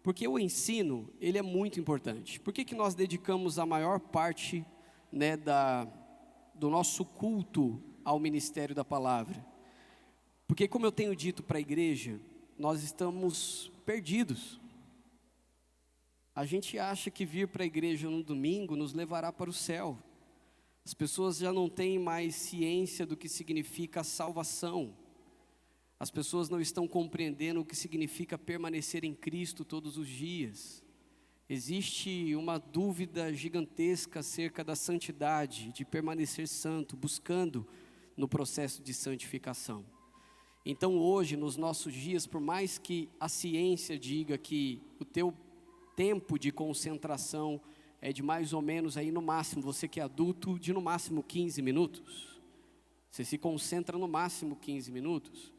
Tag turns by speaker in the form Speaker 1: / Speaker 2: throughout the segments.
Speaker 1: Porque o ensino, ele é muito importante. Por que nós dedicamos a maior parte, do nosso culto ao ministério da palavra? Porque, como eu tenho dito para a igreja, nós estamos perdidos. A gente acha que vir para a igreja no domingo nos levará para o céu. As pessoas já não têm mais ciência do que significa a salvação. As pessoas não estão compreendendo o que significa permanecer em Cristo todos os dias. Existe uma dúvida gigantesca acerca da santidade, de permanecer santo, buscando no processo de santificação. Então hoje, nos nossos dias, por mais que a ciência diga que o teu tempo de concentração é de mais ou menos aí no máximo, você que é adulto, de no máximo 15 minutos. Você se concentra no máximo 15 minutos.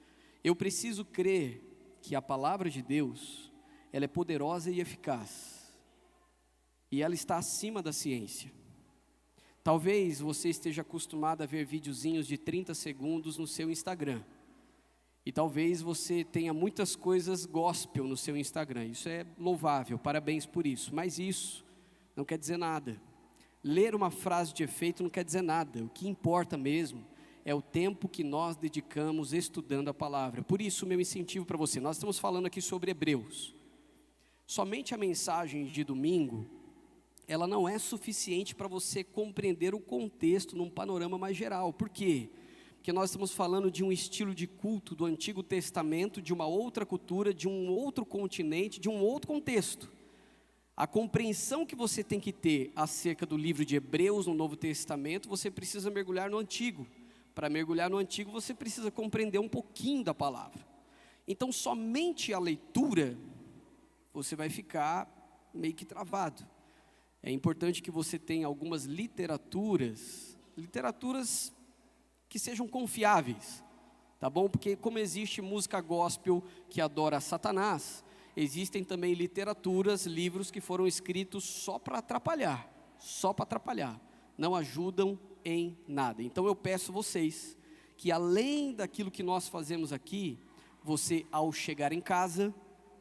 Speaker 1: Eu preciso crer que a palavra de Deus, ela é poderosa e eficaz. E ela está acima da ciência. Talvez você esteja acostumado a ver videozinhos de 30 segundos no seu Instagram. E talvez você tenha muitas coisas gospel no seu Instagram. Isso é louvável, parabéns por isso. Mas isso não quer dizer nada. Ler uma frase de efeito não quer dizer nada. O que importa mesmo é o tempo que nós dedicamos estudando a palavra. Por isso, meu incentivo para você. Nós estamos falando aqui sobre Hebreus. Somente a mensagem de domingo, ela não é suficiente para você compreender o contexto num panorama mais geral. Por quê? Porque nós estamos falando de um estilo de culto do Antigo Testamento, de uma outra cultura, de um outro continente, de um outro contexto. A compreensão que você tem que ter acerca do livro de Hebreus no Novo Testamento, você precisa mergulhar no Antigo. Para mergulhar no Antigo, você precisa compreender um pouquinho da palavra. Então, somente a leitura, você vai ficar meio que travado. É importante que você tenha algumas literaturas que sejam confiáveis, tá bom? Porque como existe música gospel que adora Satanás, existem também literaturas, livros que foram escritos só para atrapalhar, não ajudam em nada. Então eu peço vocês que, além daquilo que nós fazemos aqui, você, ao chegar em casa,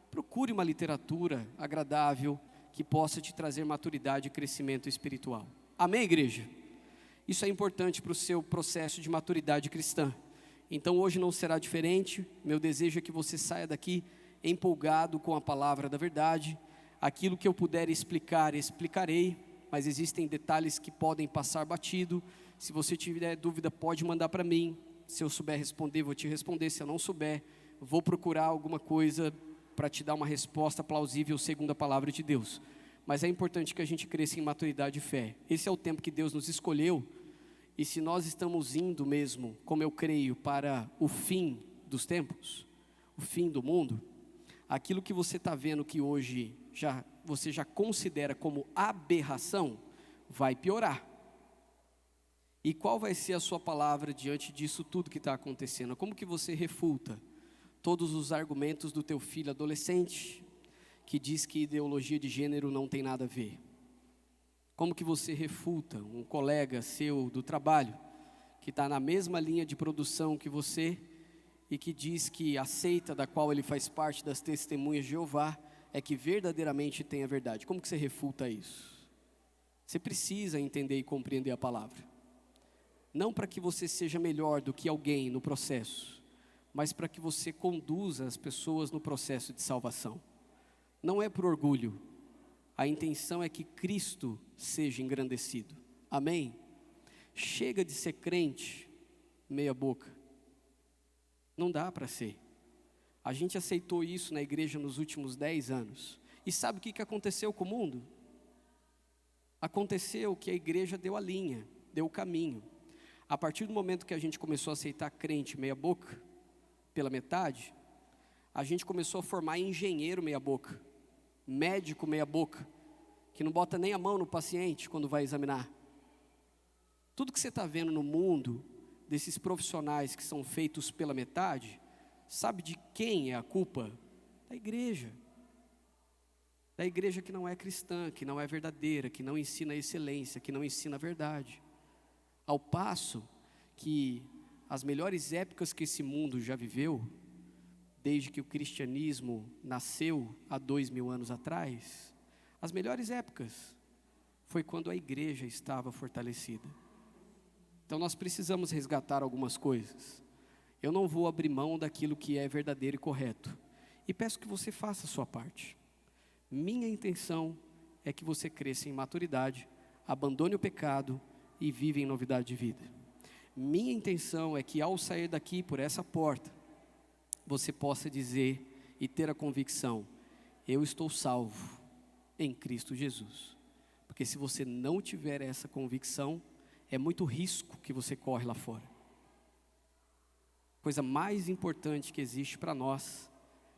Speaker 1: procure uma literatura agradável que possa te trazer maturidade e crescimento espiritual. Amém, igreja? Isso é importante para o seu processo de maturidade cristã. Então hoje não será diferente. Meu desejo é que você saia daqui empolgado com a palavra da verdade. Aquilo que eu puder explicar, explicarei, mas existem detalhes que podem passar batido. Se você tiver dúvida, pode mandar para mim. Se eu souber responder, vou te responder. Se eu não souber, vou procurar alguma coisa para te dar uma resposta plausível segundo a palavra de Deus. Mas é importante que a gente cresça em maturidade e fé. Esse é o tempo que Deus nos escolheu. E se nós estamos indo mesmo, como eu creio, para o fim dos tempos, o fim do mundo, aquilo que você está vendo que hoje você já considera como aberração, vai piorar. E qual vai ser a sua palavra diante disso tudo que está acontecendo? Como que você refuta todos os argumentos do teu filho adolescente, que diz que ideologia de gênero não tem nada a ver? Como que você refuta um colega seu do trabalho, que está na mesma linha de produção que você, e que diz que a seita da qual ele faz parte, das Testemunhas de Jeová, é que verdadeiramente tem a verdade? Como que você refuta isso? Você precisa entender e compreender a palavra. Não para que você seja melhor do que alguém no processo, mas para que você conduza as pessoas no processo de salvação. Não é por orgulho. A intenção é que Cristo seja engrandecido. Amém? Chega de ser crente meia boca. Não dá para ser. A gente aceitou isso na igreja nos últimos 10 anos. E sabe o que aconteceu com o mundo? Aconteceu que a igreja deu a linha, deu o caminho. A partir do momento que a gente começou a aceitar crente meia boca, pela metade, a gente começou a formar engenheiro meia boca, médico meia boca, que não bota nem a mão no paciente quando vai examinar. Tudo que você está vendo no mundo, desses profissionais que são feitos pela metade, sabe de quem é a culpa? Da igreja. Da igreja que não é cristã, que não é verdadeira, que não ensina a excelência, que não ensina a verdade. Ao passo que as melhores épocas que esse mundo já viveu, desde que o cristianismo nasceu há 2000 anos atrás, as melhores épocas foi quando a igreja estava fortalecida. Então nós precisamos resgatar algumas coisas. Eu não vou abrir mão daquilo que é verdadeiro e correto. E peço que você faça a sua parte. Minha intenção é que você cresça em maturidade, abandone o pecado e viva em novidade de vida. Minha intenção é que ao sair daqui por essa porta, você possa dizer e ter a convicção: eu estou salvo em Cristo Jesus. Porque se você não tiver essa convicção, é muito risco que você corre lá fora. A coisa mais importante que existe para nós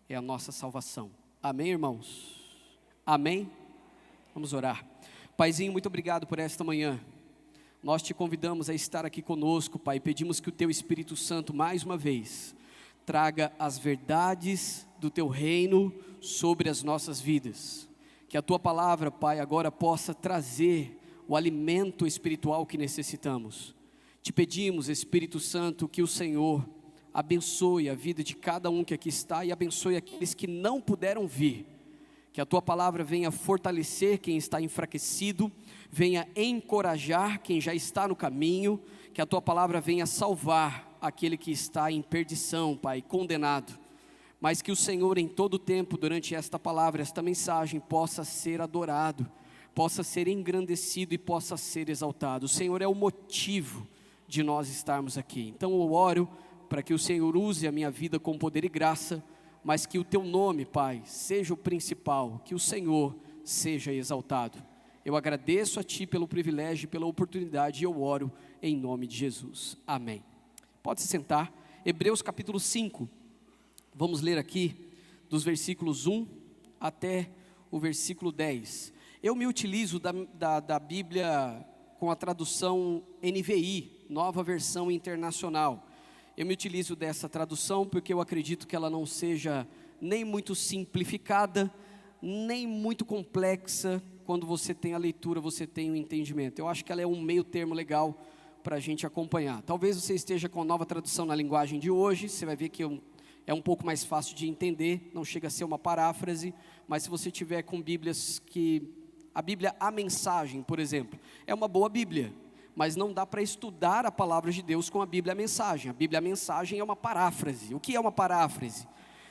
Speaker 1: é a nossa salvação. Amém, irmãos? Amém? Vamos orar. Paizinho, muito obrigado por esta manhã. Nós te convidamos a estar aqui conosco, Pai. Pedimos que o Teu Espírito Santo, mais uma vez, traga as verdades do Teu reino sobre as nossas vidas. Que a Tua palavra, Pai, agora possa trazer o alimento espiritual que necessitamos. Te pedimos, Espírito Santo, que o Senhor abençoe a vida de cada um que aqui está e abençoe aqueles que não puderam vir. Que a Tua palavra venha fortalecer quem está enfraquecido, venha encorajar quem já está no caminho, que a Tua palavra venha salvar aquele que está em perdição, Pai, condenado. Mas que o Senhor em todo o tempo, durante esta palavra, esta mensagem, possa ser adorado, possa ser engrandecido e possa ser exaltado. O Senhor é o motivo de nós estarmos aqui. Então eu oro para que o Senhor use a minha vida com poder e graça, mas que o Teu nome, Pai, seja o principal, que o Senhor seja exaltado. Eu agradeço a Ti pelo privilégio e pela oportunidade, e eu oro em nome de Jesus. Amém. Pode se sentar. Hebreus capítulo 5, vamos ler aqui dos versículos 1 até o versículo 10. Eu me utilizo da Bíblia com a tradução NVI, Nova Versão Internacional. Eu me utilizo dessa tradução porque eu acredito que ela não seja nem muito simplificada, nem muito complexa. Quando você tem a leitura, você tem o entendimento. Eu acho que ela é um meio termo legal para a gente acompanhar. Talvez você esteja com a nova tradução na linguagem de hoje, você vai ver que é um pouco mais fácil de entender, não chega a ser uma paráfrase, mas se você tiver com Bíblias que... A Bíblia A Mensagem, por exemplo, é uma boa Bíblia, mas não dá para estudar a palavra de Deus com a Bíblia Mensagem. A Bíblia Mensagem é uma paráfrase. O que é uma paráfrase?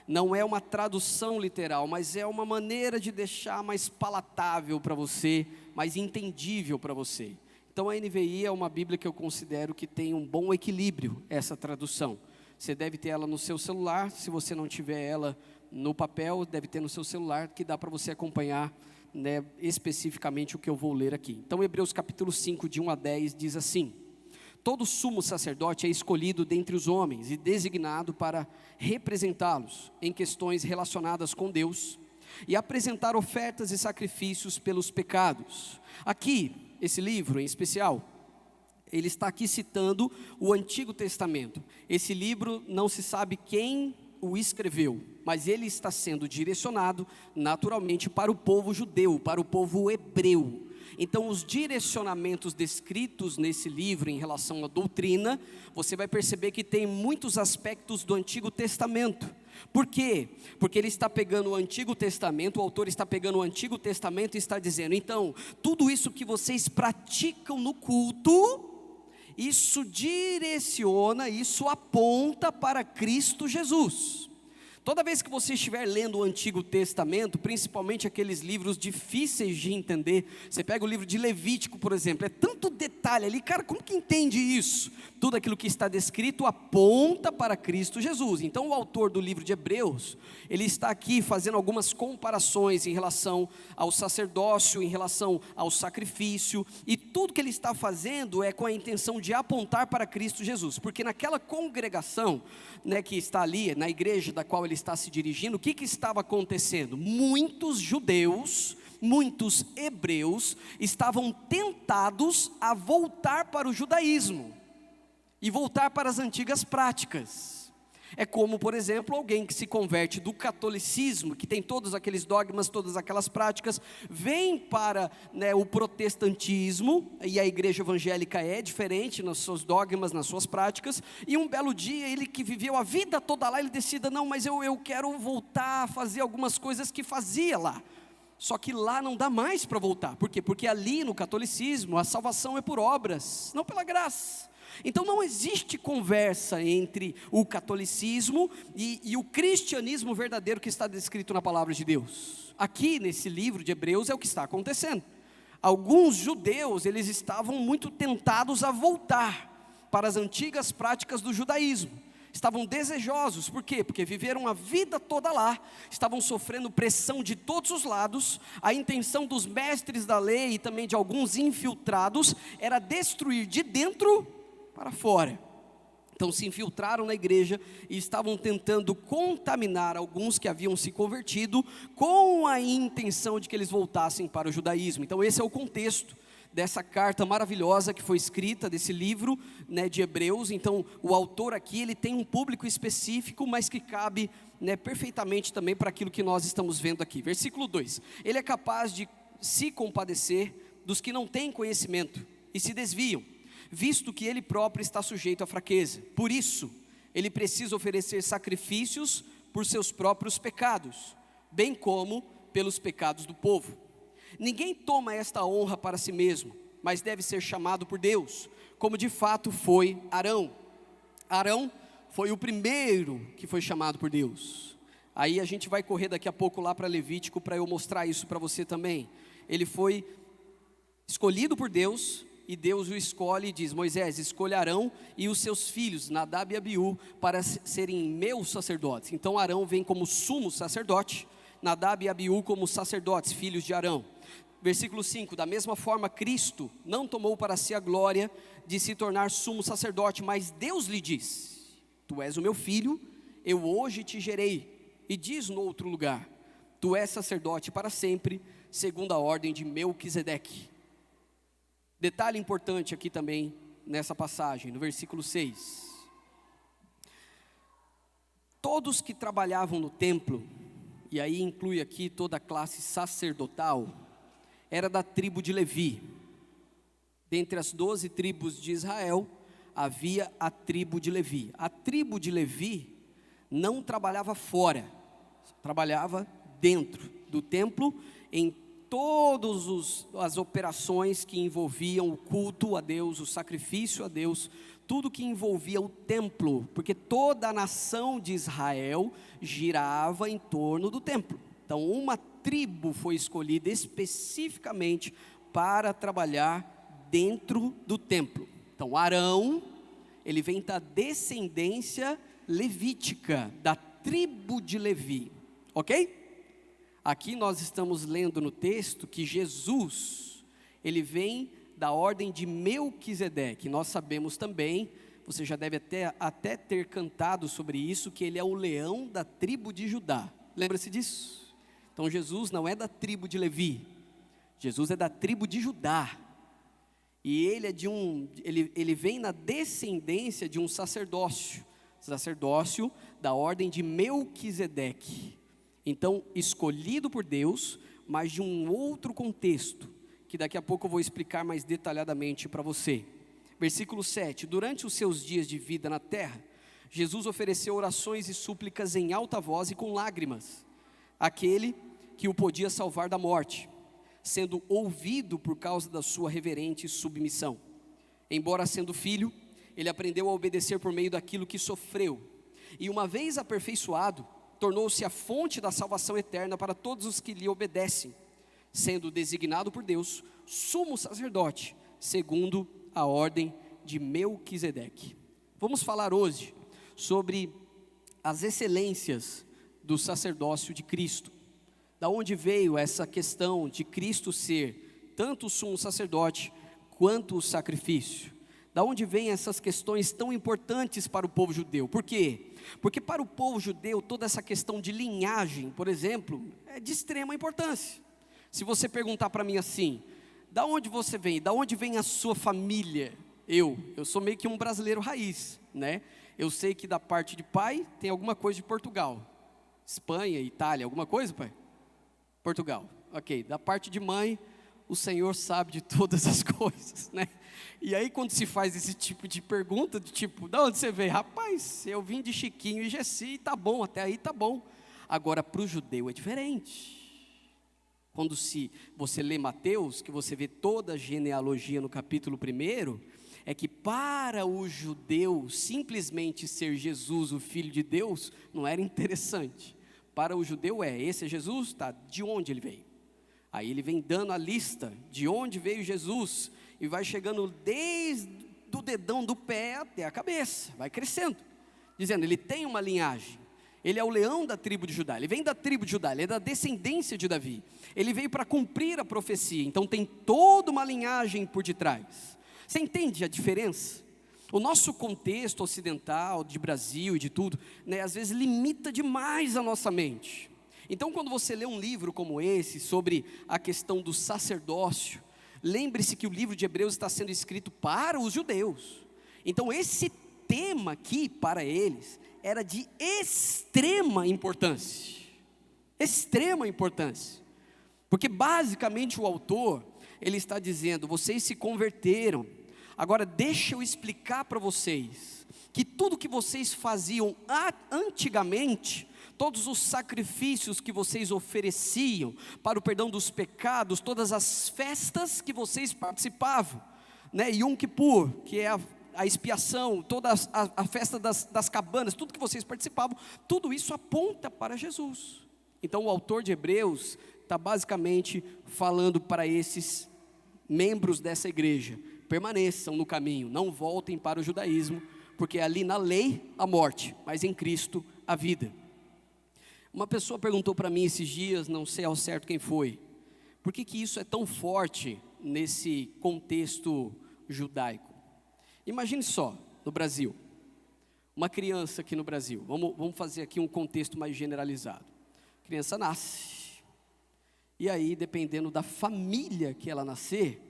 Speaker 1: Não é uma tradução literal, mas é uma maneira de deixar mais palatável para você, mais entendível para você. Então a NVI é uma Bíblia que eu considero que tem um bom equilíbrio, essa tradução. Você deve ter ela no seu celular, se você não tiver ela no papel, deve ter no seu celular, que dá para você acompanhar, né, especificamente o que eu vou ler aqui. Então Hebreus capítulo 5, de 1 a 10, diz assim: todo sumo sacerdote é escolhido dentre os homens e designado para representá-los em questões relacionadas com Deus e apresentar ofertas e sacrifícios pelos pecados. Aqui, esse livro em especial, ele está aqui citando o Antigo Testamento. Esse livro não se sabe quem o escreveu, mas ele está sendo direcionado naturalmente para o povo judeu, para o povo hebreu. Então os direcionamentos descritos nesse livro em relação à doutrina, você vai perceber que tem muitos aspectos do Antigo Testamento. Por quê? Porque ele está pegando o Antigo Testamento, o autor está pegando o Antigo Testamento e está dizendo: então, tudo isso que vocês praticam no culto, isso direciona, isso aponta para Cristo Jesus. Toda vez que você estiver lendo o Antigo Testamento, principalmente aqueles livros difíceis de entender, você pega o livro de Levítico, por exemplo, é tanto detalhe ali, cara, como que entende isso? Tudo aquilo que está descrito aponta para Cristo Jesus. Então o autor do livro de Hebreus, ele está aqui fazendo algumas comparações em relação ao sacerdócio, em relação ao sacrifício, e tudo que ele está fazendo é com a intenção de apontar para Cristo Jesus, porque naquela congregação, né, que está ali, na igreja da qual ele está se dirigindo, o que estava acontecendo? Muitos judeus, muitos hebreus estavam tentados a voltar para o judaísmo e voltar para as antigas práticas. É como, por exemplo, alguém que se converte do catolicismo, que tem todos aqueles dogmas, todas aquelas práticas, vem para, né, o protestantismo, e a igreja evangélica é diferente nos seus dogmas, nas suas práticas, e um belo dia, ele que viveu a vida toda lá, ele decida, não, mas eu quero voltar a fazer algumas coisas que fazia lá. Só que lá não dá mais para voltar. Por quê? Porque ali no catolicismo, a salvação é por obras, não pela graça. Então não existe conversa entre o catolicismo e o cristianismo verdadeiro que está descrito na palavra de Deus. Aqui nesse livro de Hebreus é o que está acontecendo. Alguns judeus, eles estavam muito tentados a voltar para as antigas práticas do judaísmo. Estavam desejosos, por quê? Porque viveram a vida toda lá, estavam sofrendo pressão de todos os lados. A intenção dos mestres da lei e também de alguns infiltrados era destruir de dentro para fora. Então se infiltraram na igreja e estavam tentando contaminar alguns que haviam se convertido, com a intenção de que eles voltassem para o judaísmo. Então esse é o contexto dessa carta maravilhosa que foi escrita, desse livro, né, de Hebreus. Então o autor aqui, ele tem um público específico, mas que cabe, né, perfeitamente também para aquilo que nós estamos vendo aqui. Versículo 2, ele é capaz de se compadecer dos que não têm conhecimento e se desviam, visto que ele próprio está sujeito à fraqueza. Por isso, ele precisa oferecer sacrifícios por seus próprios pecados, bem como pelos pecados do povo. Ninguém toma esta honra para si mesmo, mas deve ser chamado por Deus, como de fato foi Arão. Arão foi o primeiro que foi chamado por Deus. Aí a gente vai correr daqui a pouco lá para Levítico, para eu mostrar isso para você também. Ele foi escolhido por Deus, e Deus o escolhe e diz: Moisés, escolha Arão e os seus filhos, Nadab e Abiú, para serem meus sacerdotes. Então Arão vem como sumo sacerdote, Nadab e Abiú como sacerdotes, filhos de Arão. Versículo 5, da mesma forma Cristo não tomou para si a glória de se tornar sumo sacerdote, mas Deus lhe diz: tu és o meu filho, eu hoje te gerei. E diz no outro lugar: tu és sacerdote para sempre, segundo a ordem de Melquisedeque. Detalhe importante aqui também, nessa passagem, no versículo 6. Todos que trabalhavam no templo, e aí inclui aqui toda a classe sacerdotal, era da tribo de Levi. Dentre as 12 tribos de Israel, havia a tribo de Levi. A tribo de Levi não trabalhava fora, trabalhava dentro do templo, em todas as operações que envolviam o culto a Deus, o sacrifício a Deus, tudo que envolvia o templo, porque toda a nação de Israel girava em torno do templo. Então uma tribo foi escolhida especificamente para trabalhar dentro do templo. Então Arão, ele vem da descendência levítica, da tribo de Levi, ok? Aqui nós estamos lendo no texto que Jesus, ele vem da ordem de Melquisedeque. Nós sabemos também, você já deve até ter cantado sobre isso, que ele é o leão da tribo de Judá. Lembra-se disso? Então Jesus não é da tribo de Levi, Jesus é da tribo de Judá. E ele é ele vem na descendência de um sacerdócio da ordem de Melquisedeque. Então, escolhido por Deus, mas de um outro contexto, que daqui a pouco eu vou explicar mais detalhadamente para você. Versículo 7, durante os seus dias de vida na terra, Jesus ofereceu orações e súplicas em alta voz e com lágrimas, àquele que o podia salvar da morte, sendo ouvido por causa da sua reverente submissão. Embora sendo filho, ele aprendeu a obedecer por meio daquilo que sofreu, e uma vez aperfeiçoado, tornou-se a fonte da salvação eterna para todos os que lhe obedecem, sendo designado por Deus sumo sacerdote, segundo a ordem de Melquisedeque. Vamos falar hoje sobre as excelências do sacerdócio de Cristo. Da onde veio essa questão de Cristo ser tanto o sumo sacerdote quanto o sacrifício? Da onde vêm essas questões tão importantes para o povo judeu? Por quê? Porque para o povo judeu, toda essa questão de linhagem, por exemplo, é de extrema importância. Se você perguntar para mim assim, da onde você vem? Da onde vem a sua família? Eu sou meio que um brasileiro raiz, né? Eu sei que da parte de pai tem alguma coisa de Portugal. Espanha, Itália, alguma coisa, pai? Portugal, ok. Da parte de mãe, o Senhor sabe de todas as coisas, né? E aí quando se faz esse tipo de pergunta, de tipo, de onde você veio? Rapaz, eu vim de Chiquinho e Gessi, tá bom, até aí tá bom. Agora para o judeu é diferente. Quando você lê Mateus, que você vê toda a genealogia no capítulo 1, é que para o judeu simplesmente ser Jesus, o Filho de Deus, não era interessante. Para o judeu esse é Jesus, tá? De onde ele veio? Aí ele vem dando a lista de onde veio Jesus, e vai chegando desde o dedão do pé até a cabeça, vai crescendo, dizendo, ele tem uma linhagem, ele é o leão da tribo de Judá, ele vem da tribo de Judá, ele é da descendência de Davi, ele veio para cumprir a profecia, então tem toda uma linhagem por detrás. Você entende a diferença? O nosso contexto ocidental, de Brasil e de tudo, né, às vezes limita demais a nossa mente. Então quando você lê um livro como esse, sobre a questão do sacerdócio, lembre-se que o livro de Hebreus está sendo escrito para os judeus. Então esse tema aqui, para eles, era de extrema importância. Extrema importância. Porque basicamente o autor, ele está dizendo, vocês se converteram. Agora deixa eu explicar para vocês, que tudo que vocês faziam antigamente, todos os sacrifícios que vocês ofereciam para o perdão dos pecados, todas as festas que vocês participavam, né? Yom Kippur, que é a expiação, toda a festa das cabanas, tudo que vocês participavam, tudo isso aponta para Jesus. Então o autor de Hebreus está basicamente falando para esses membros dessa igreja, permaneçam no caminho, não voltem para o judaísmo, porque ali na lei a morte, mas em Cristo a vida. Uma pessoa perguntou para mim esses dias, não sei ao certo quem foi, por que isso é tão forte nesse contexto judaico? Imagine só, no Brasil, uma criança aqui no Brasil, vamos fazer aqui um contexto mais generalizado. A criança nasce, e aí dependendo da família que ela nascer,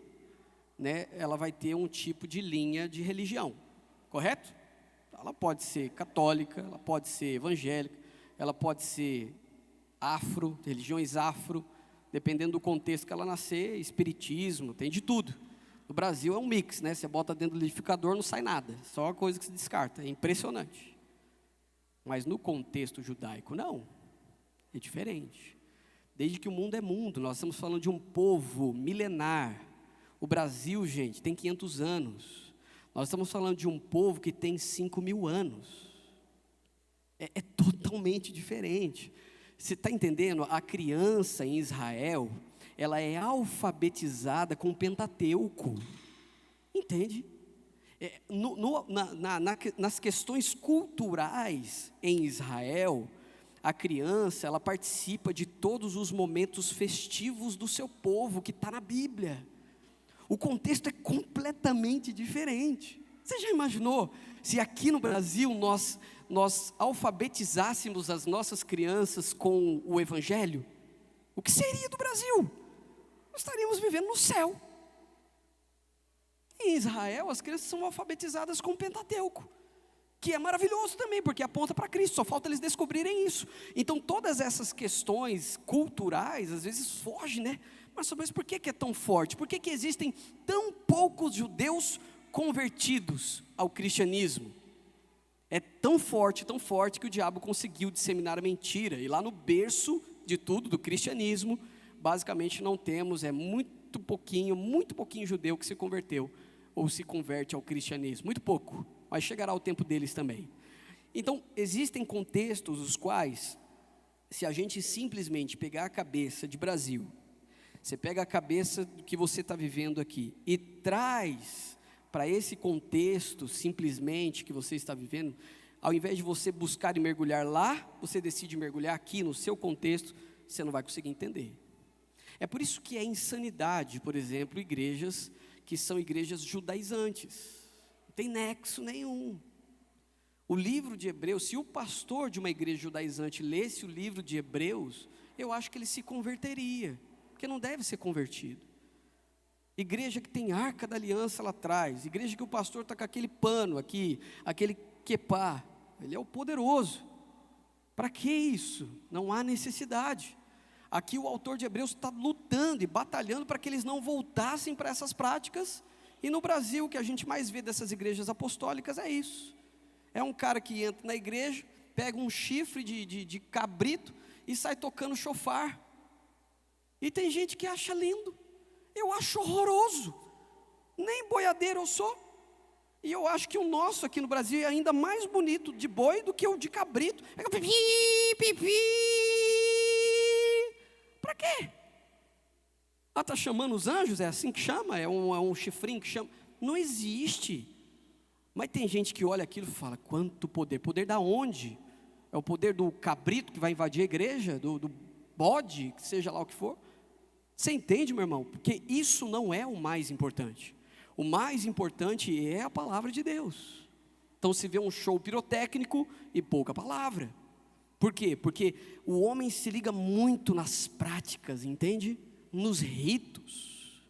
Speaker 1: né, ela vai ter um tipo de linha de religião, correto? Ela pode ser católica, ela pode ser evangélica, ela pode ser religiões afro, dependendo do contexto que ela nascer, espiritismo, tem de tudo. No Brasil é um mix, né? Você bota dentro do liquidificador, não sai nada, só uma coisa que se descarta, é impressionante. Mas no contexto judaico, não, é diferente. Desde que o mundo é mundo, nós estamos falando de um povo milenar. O Brasil, gente, tem 500 anos. Nós estamos falando de um povo que tem 5.000 anos. É totalmente diferente. Você está entendendo? A criança em Israel, ela é alfabetizada com o Pentateuco. Entende? Nas questões culturais em Israel, a criança, ela participa de todos os momentos festivos do seu povo, que está na Bíblia. O contexto é completamente diferente. Você já imaginou se aqui no Brasil nós alfabetizássemos as nossas crianças com o Evangelho? O que seria do Brasil? Nós estaríamos vivendo no céu. Em Israel, as crianças são alfabetizadas com o Pentateuco, que é maravilhoso também, porque aponta para Cristo, só falta eles descobrirem isso. Então todas essas questões culturais, às vezes fogem, né? Mas por que é tão forte? Por que existem tão poucos judeus convertidos ao cristianismo? É tão forte que o diabo conseguiu disseminar a mentira, e lá no berço de tudo, do cristianismo, basicamente não temos, muito pouquinho judeu que se converteu, ou se converte ao cristianismo, muito pouco, mas chegará o tempo deles também. Então, existem contextos os quais, se a gente simplesmente pegar a cabeça de Brasil, você pega a cabeça do que você está vivendo aqui, e traz para esse contexto simplesmente que você está vivendo, ao invés de você buscar e mergulhar lá, você decide mergulhar aqui no seu contexto, você não vai conseguir entender. É por isso que é insanidade, por exemplo, igrejas que são igrejas judaizantes, não tem nexo nenhum. O livro de Hebreus, se o pastor de uma igreja judaizante lesse o livro de Hebreus, eu acho que ele se converteria, porque não deve ser convertido. Igreja que tem arca da aliança lá atrás, igreja que o pastor está com aquele pano aqui, aquele Quepá, ele é o poderoso. Para que isso? Não há necessidade. Aqui o autor de Hebreus está lutando e batalhando para que eles não voltassem para essas práticas. E no Brasil, o que a gente mais vê dessas igrejas apostólicas é isso. É um cara que entra na igreja, pega um chifre de cabrito e sai tocando chofar. E tem gente que acha lindo. Eu acho horroroso. Nem boiadeiro eu sou. E eu acho que o nosso aqui no Brasil é ainda mais bonito de boi do que o de cabrito. É pipi, pipi. Para quê? Ela está chamando os anjos? É assim que chama? É um chifrinho que chama? Não existe. Mas tem gente que olha aquilo e fala, quanto poder. Poder da onde? É o poder do cabrito que vai invadir a igreja? Do bode, que seja lá o que for? Você entende, meu irmão? Porque isso não é o mais importante. O mais importante é a palavra de Deus. Então se vê um show pirotécnico e pouca palavra. Por quê? Porque o homem se liga muito nas práticas, entende? Nos ritos.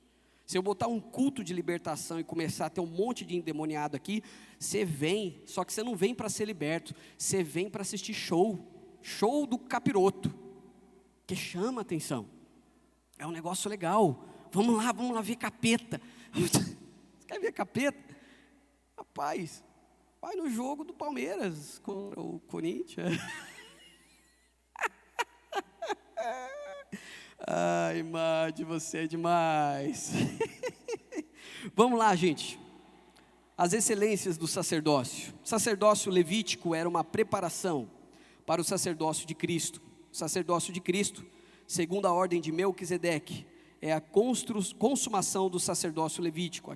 Speaker 1: Se eu botar um culto de libertação e começar a ter um monte de endemoniado aqui, você vem, só que você não vem para ser liberto, você vem para assistir show do capiroto, que chama a atenção. É um negócio legal. Vamos lá ver capeta. Quer ver capeta? Rapaz, vai no jogo do Palmeiras contra o Corinthians. Ai, Madi, você é demais. Vamos lá, gente. As excelências do sacerdócio. O sacerdócio levítico era uma preparação para o sacerdócio de Cristo. O sacerdócio de Cristo, segundo a ordem de Melquisedeque, é a consumação do sacerdócio levítico.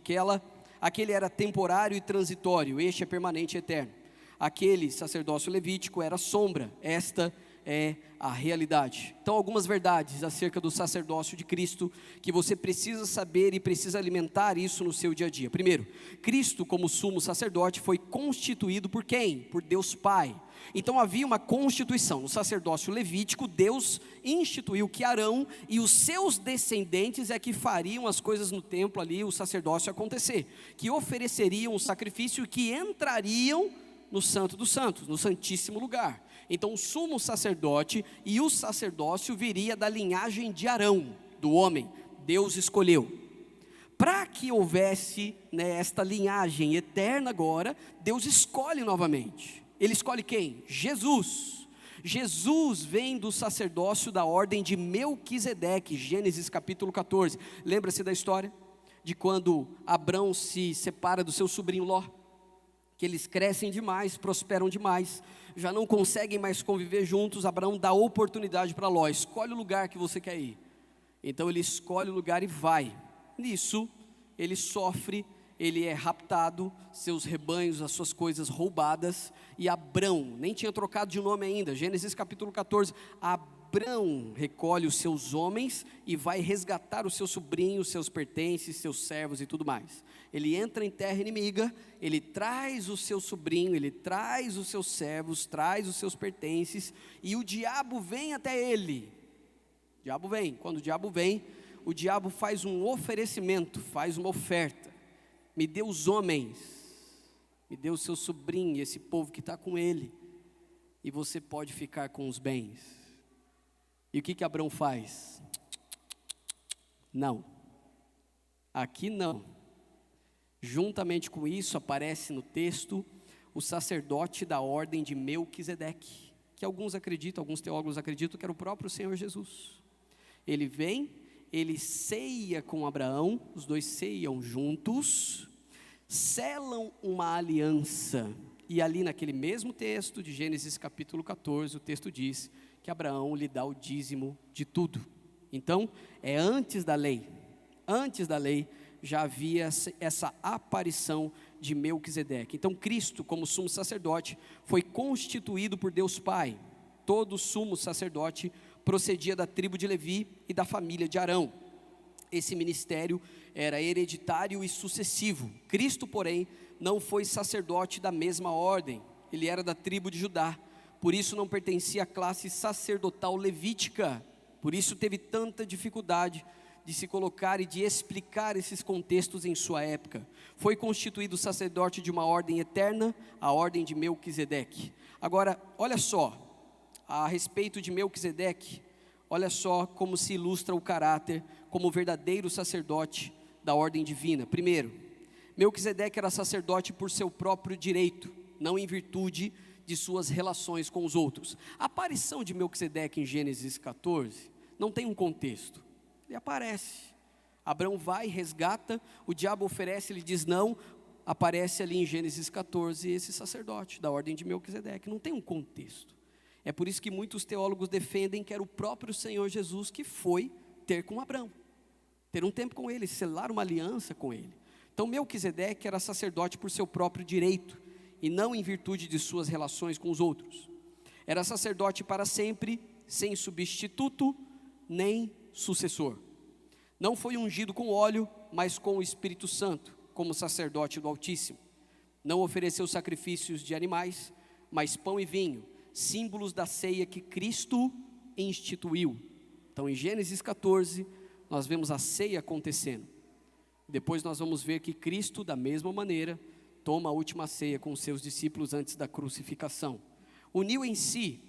Speaker 1: Aquele era temporário e transitório, este é permanente e eterno. Aquele sacerdócio levítico era sombra, esta é a realidade. Então, algumas verdades acerca do sacerdócio de Cristo, que você precisa saber e precisa alimentar isso no seu dia a dia. Primeiro, Cristo como sumo sacerdote foi constituído por quem? Por Deus Pai. Então havia uma constituição. No sacerdócio levítico, Deus instituiu que Arão e os seus descendentes é que fariam as coisas no templo ali, o sacerdócio acontecer, que ofereceriam o sacrifício e que entrariam no Santo dos Santos, no Santíssimo Lugar. Então o sumo sacerdote e o sacerdócio viria da linhagem de Arão, do homem. Deus escolheu. Para que houvesse esta linhagem eterna agora, Deus escolhe novamente. Ele escolhe quem? Jesus. Jesus vem do sacerdócio da ordem de Melquisedeque, Gênesis capítulo 14. Lembra-se da história? De quando Abrão se separa do seu sobrinho Ló? Que eles crescem demais, prosperam demais, já não conseguem mais conviver juntos. Abraão dá oportunidade para Ló, escolhe o lugar que você quer ir. Então ele escolhe o lugar e vai. Nisso, ele sofre, ele é raptado, seus rebanhos, as suas coisas roubadas, e Abrão, nem tinha trocado de nome ainda, Gênesis capítulo 14, Abrão recolhe os seus homens e vai resgatar o seu sobrinho, os seus pertences, seus servos e tudo mais. Ele entra em terra inimiga, ele traz o seu sobrinho, ele traz os seus servos, traz os seus pertences, e o diabo vem até ele. O diabo vem, quando o diabo faz um oferecimento, faz uma oferta. Me dê os homens, me dê o seu sobrinho, esse povo que está com ele, e você pode ficar com os bens. E o que Abrão faz? Não, aqui não. Juntamente com isso aparece no texto o sacerdote da ordem de Melquisedeque, que alguns teólogos acreditam que era o próprio Senhor Jesus. Ele vem, ele ceia com Abraão, os dois ceiam juntos, selam uma aliança, e ali naquele mesmo texto de Gênesis capítulo 14, o texto diz que Abraão lhe dá o dízimo de tudo. Então, é antes da lei já havia essa aparição de Melquisedeque. Então Cristo, como sumo sacerdote, foi constituído por Deus Pai. Todo sumo sacerdote procedia da tribo de Levi e da família de Arão. Esse ministério era hereditário e sucessivo. Cristo, porém, não foi sacerdote da mesma ordem. Ele era da tribo de Judá, por isso não pertencia à classe sacerdotal levítica. Por isso teve tanta dificuldade de se colocar e de explicar esses contextos em sua época. Foi constituído sacerdote de uma ordem eterna, a ordem de Melquisedeque. Agora, olha só, a respeito de Melquisedeque, olha só como se ilustra o caráter como verdadeiro sacerdote da ordem divina. Primeiro, Melquisedeque era sacerdote por seu próprio direito, não em virtude de suas relações com os outros. A aparição de Melquisedeque em Gênesis 14 não tem um contexto. Ele aparece, Abraão vai, resgata, o diabo oferece, ele diz não, aparece ali em Gênesis 14 esse sacerdote da ordem de Melquisedeque, não tem um contexto. É por isso que muitos teólogos defendem que era o próprio Senhor Jesus que foi ter com Abraão, ter um tempo com ele, selar uma aliança com ele. Então Melquisedeque era sacerdote por seu próprio direito, e não em virtude de suas relações com os outros. Era sacerdote para sempre, sem substituto, nem sucessor. Não foi ungido com óleo, mas com o Espírito Santo, como sacerdote do Altíssimo. Não ofereceu sacrifícios de animais, mas pão e vinho, símbolos da ceia que Cristo instituiu. Então em Gênesis 14, nós vemos a ceia acontecendo. Depois nós vamos ver que Cristo, da mesma maneira, toma a última ceia com os seus discípulos antes da crucificação. Uniu em si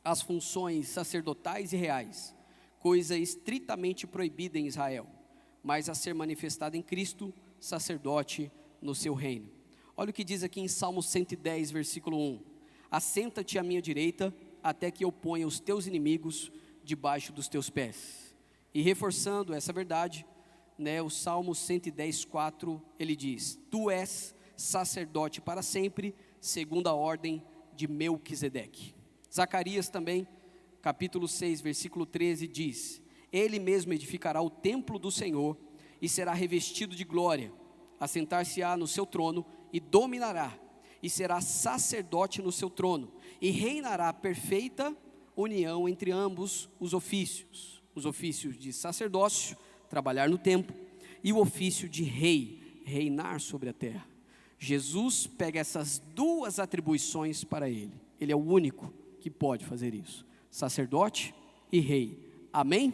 Speaker 1: as funções sacerdotais e reais, coisa estritamente proibida em Israel, mas a ser manifestada em Cristo, sacerdote no seu reino. Olha o que diz aqui em Salmo 110, versículo 1. Assenta-te à minha direita, até que eu ponha os teus inimigos debaixo dos teus pés. E reforçando essa verdade, o Salmo 110, 4, ele diz: tu és sacerdote para sempre, segundo a ordem de Melquisedeque. Zacarias também, capítulo 6, versículo 13 diz: ele mesmo edificará o templo do Senhor e será revestido de glória, assentar-se-á no seu trono e dominará, e será sacerdote no seu trono, e reinará perfeita união entre ambos os ofícios de sacerdócio, trabalhar no templo, e o ofício de rei, reinar sobre a terra. Jesus pega essas duas atribuições para ele. Ele é o único que pode fazer isso, sacerdote e rei. Amém?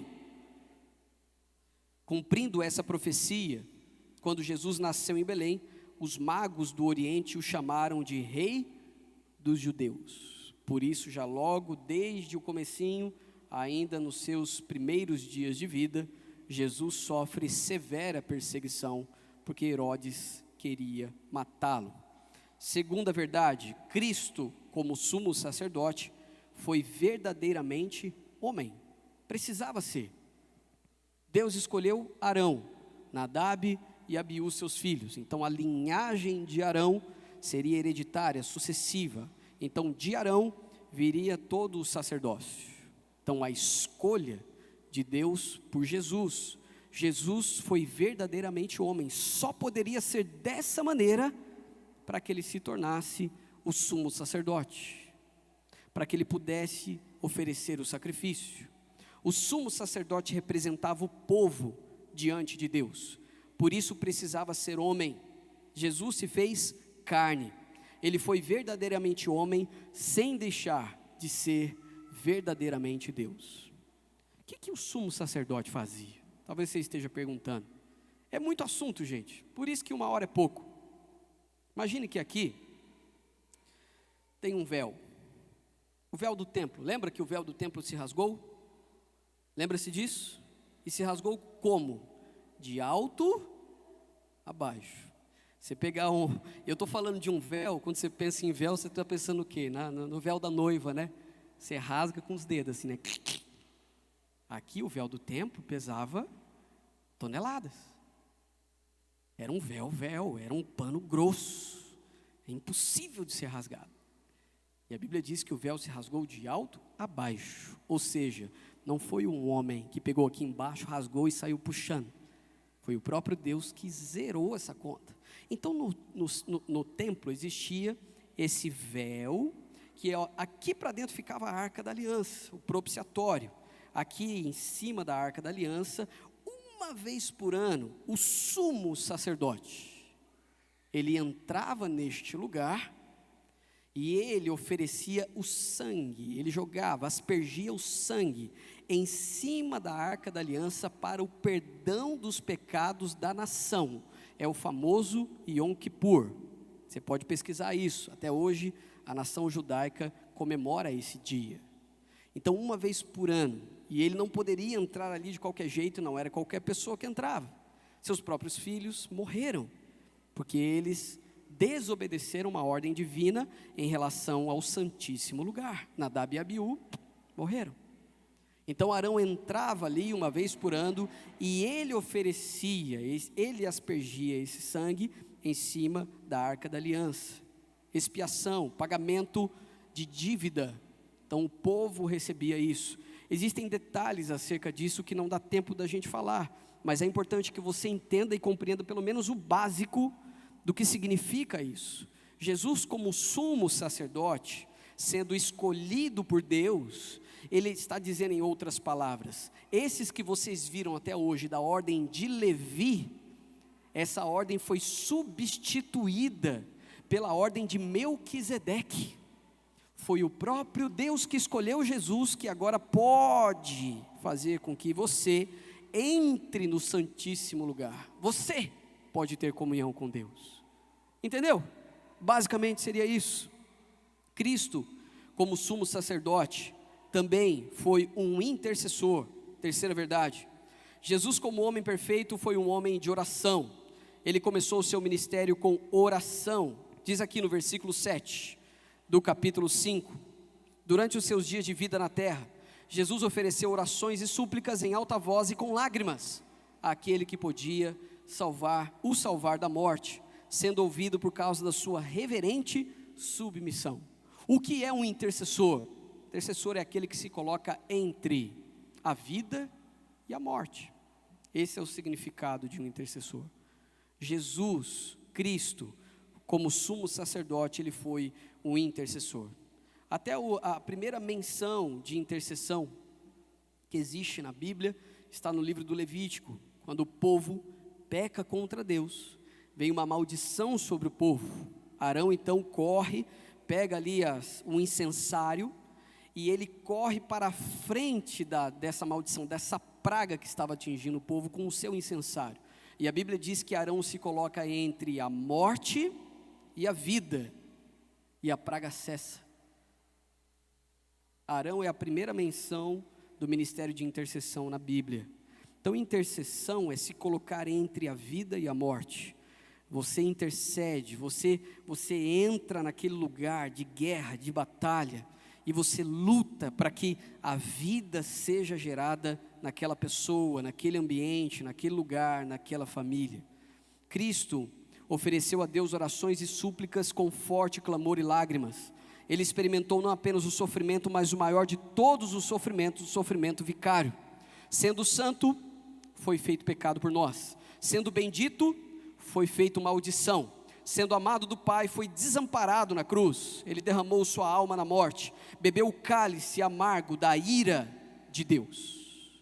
Speaker 1: Cumprindo essa profecia, quando Jesus nasceu em Belém, os magos do Oriente o chamaram de rei dos judeus. Por isso, já logo desde o comecinho, ainda nos seus primeiros dias de vida, Jesus sofre severa perseguição, porque Herodes queria matá-lo. Segunda verdade, Cristo, como sumo sacerdote, foi verdadeiramente homem. Precisava ser. Deus escolheu Arão, Nadab e Abiú, seus filhos. Então a linhagem de Arão seria hereditária, sucessiva. Então de Arão viria todo o sacerdócio. Então a escolha de Deus por Jesus. Jesus foi verdadeiramente homem. Só poderia ser dessa maneira para que ele se tornasse o sumo sacerdote, para que ele pudesse oferecer o sacrifício. O sumo sacerdote representava o povo diante de Deus, por isso precisava ser homem. Jesus se fez carne, ele foi verdadeiramente homem, sem deixar de ser verdadeiramente Deus. O que o sumo sacerdote fazia? Talvez você esteja perguntando. É muito assunto, gente, por isso que 1 hora é pouco. Imagine que aqui tem um véu, o véu do templo. Lembra que o véu do templo se rasgou? Lembra-se disso? E se rasgou como? De alto a baixo. Você pegar eu estou falando de um véu, quando você pensa em véu, você está pensando o quê? No véu da noiva, né? Você rasga com os dedos assim, né? Aqui o véu do templo pesava toneladas. Era um véu, era um pano grosso. É impossível de ser rasgado. E a Bíblia diz que o véu se rasgou de alto a baixo. Ou seja, não foi um homem que pegou aqui embaixo, rasgou e saiu puxando. Foi o próprio Deus que zerou essa conta. Então no templo existia esse véu, que aqui para dentro ficava a Arca da Aliança, o propiciatório. Aqui em cima da Arca da Aliança, uma vez por ano, o sumo sacerdote, ele entrava neste lugar e ele oferecia o sangue, ele jogava, aspergia o sangue em cima da arca da aliança para o perdão dos pecados da nação. É o famoso Yom Kippur. Você pode pesquisar isso. Até hoje a nação judaica comemora esse dia. Então, uma vez por ano, e ele não poderia entrar ali de qualquer jeito, não era qualquer pessoa que entrava. Seus próprios filhos morreram, porque eles desobedeceram uma ordem divina em relação ao santíssimo lugar. Nadab e Abiú morreram. Então Arão entrava ali uma vez por ano e ele oferecia, ele aspergia esse sangue em cima da arca da aliança. Expiação, pagamento de dívida. Então o povo recebia isso. Existem detalhes acerca disso que não dá tempo da gente falar, mas é importante que você entenda e compreenda pelo menos o básico do que significa isso. Jesus, como sumo sacerdote, sendo escolhido por Deus, ele está dizendo em outras palavras, esses que vocês viram até hoje da ordem de Levi, essa ordem foi substituída pela ordem de Melquisedeque. Foi o próprio Deus que escolheu Jesus, que agora pode fazer com que você entre no santíssimo lugar. Você pode ter comunhão com Deus. Entendeu? Basicamente seria isso. Cristo, como sumo sacerdote, também foi um intercessor. Terceira verdade. Jesus, como homem perfeito, foi um homem de oração. Ele começou o seu ministério com oração. Diz aqui no versículo 7 do capítulo 5. Durante os seus dias de vida na terra, Jesus ofereceu orações e súplicas em alta voz e com lágrimas àquele que podia o salvar da morte, sendo ouvido por causa da sua reverente submissão. O que é um intercessor? Intercessor é aquele que se coloca entre a vida e a morte. Esse é o significado de um intercessor. Jesus, Cristo, como sumo sacerdote, ele foi um intercessor. Até a primeira menção de intercessão que existe na Bíblia está no livro do Levítico, quando o povo peca contra Deus, vem uma maldição sobre o povo. Arão então corre, pega ali um incensário, e ele corre para a frente dessa maldição, dessa praga que estava atingindo o povo com o seu incensário. E a Bíblia diz que Arão se coloca entre a morte e a vida, e a praga cessa. Arão é a primeira menção do ministério de intercessão na Bíblia. Então, intercessão é se colocar entre a vida e a morte. Você intercede, você entra naquele lugar de guerra, de batalha, e você luta para que a vida seja gerada naquela pessoa, naquele ambiente, naquele lugar, naquela família. Cristo ofereceu a Deus orações e súplicas com forte clamor e lágrimas. Ele experimentou não apenas o sofrimento, mas o maior de todos os sofrimentos, o sofrimento vicário. Sendo santo, foi feito pecado por nós. Sendo bendito, foi feito maldição. Sendo amado do Pai, foi desamparado na cruz. Ele derramou sua alma na morte. Bebeu o cálice amargo da ira de Deus.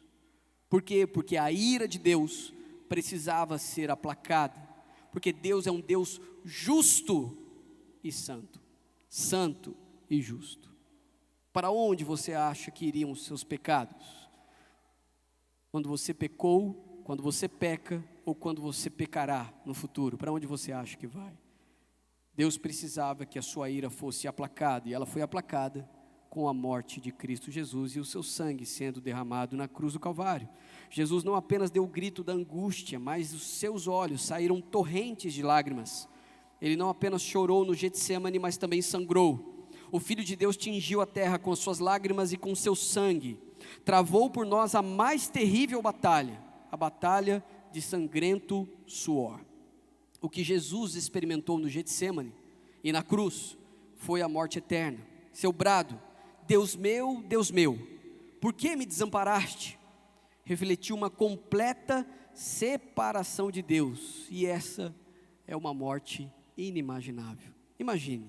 Speaker 1: Por quê? Porque a ira de Deus precisava ser aplacada. Porque Deus é um Deus justo e santo. Santo e justo. Para onde você acha que iriam os seus pecados? Quando você pecou, quando você peca, ou quando você pecará no futuro? Para onde você acha que vai? Deus precisava que a sua ira fosse aplacada, e ela foi aplacada com a morte de Cristo Jesus e o seu sangue sendo derramado na cruz do Calvário. Jesus não apenas deu o grito da angústia, mas os seus olhos saíram torrentes de lágrimas. Ele não apenas chorou no Getsemane, mas também sangrou. O Filho de Deus tingiu a terra com as suas lágrimas e com o seu sangue. Travou por nós a mais terrível batalha, a batalha de sangrento suor. O que Jesus experimentou no Getsemane e na cruz foi a morte eterna. Seu brado, Deus meu, por que me desamparaste? Refletiu uma completa separação de Deus, e essa é uma morte inimaginável. Imagine,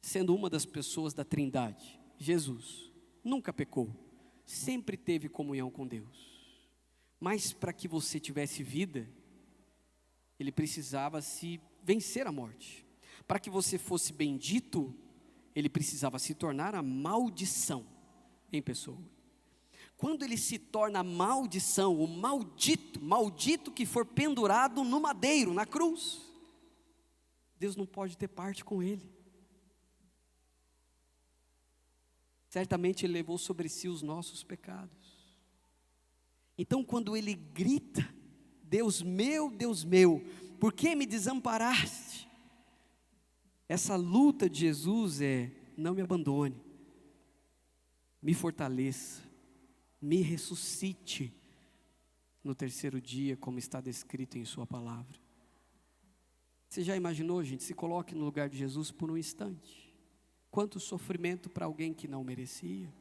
Speaker 1: sendo uma das pessoas da Trindade, Jesus nunca pecou, sempre teve comunhão com Deus, mas para que você tivesse vida, ele precisava se vencer a morte. Para que você fosse bendito, ele precisava se tornar a maldição em pessoa. quando ele se torna maldição, o maldito que for pendurado no madeiro, na cruz, Deus não pode ter parte com ele. Certamente ele levou sobre si os nossos pecados. Então quando ele grita, Deus meu, por que me desamparaste? Essa luta de Jesus é: não me abandone, me fortaleça, me ressuscite no terceiro dia, como está descrito em sua palavra. Você já imaginou, gente? Se coloque no lugar de Jesus por um instante. Quanto sofrimento para alguém que não merecia.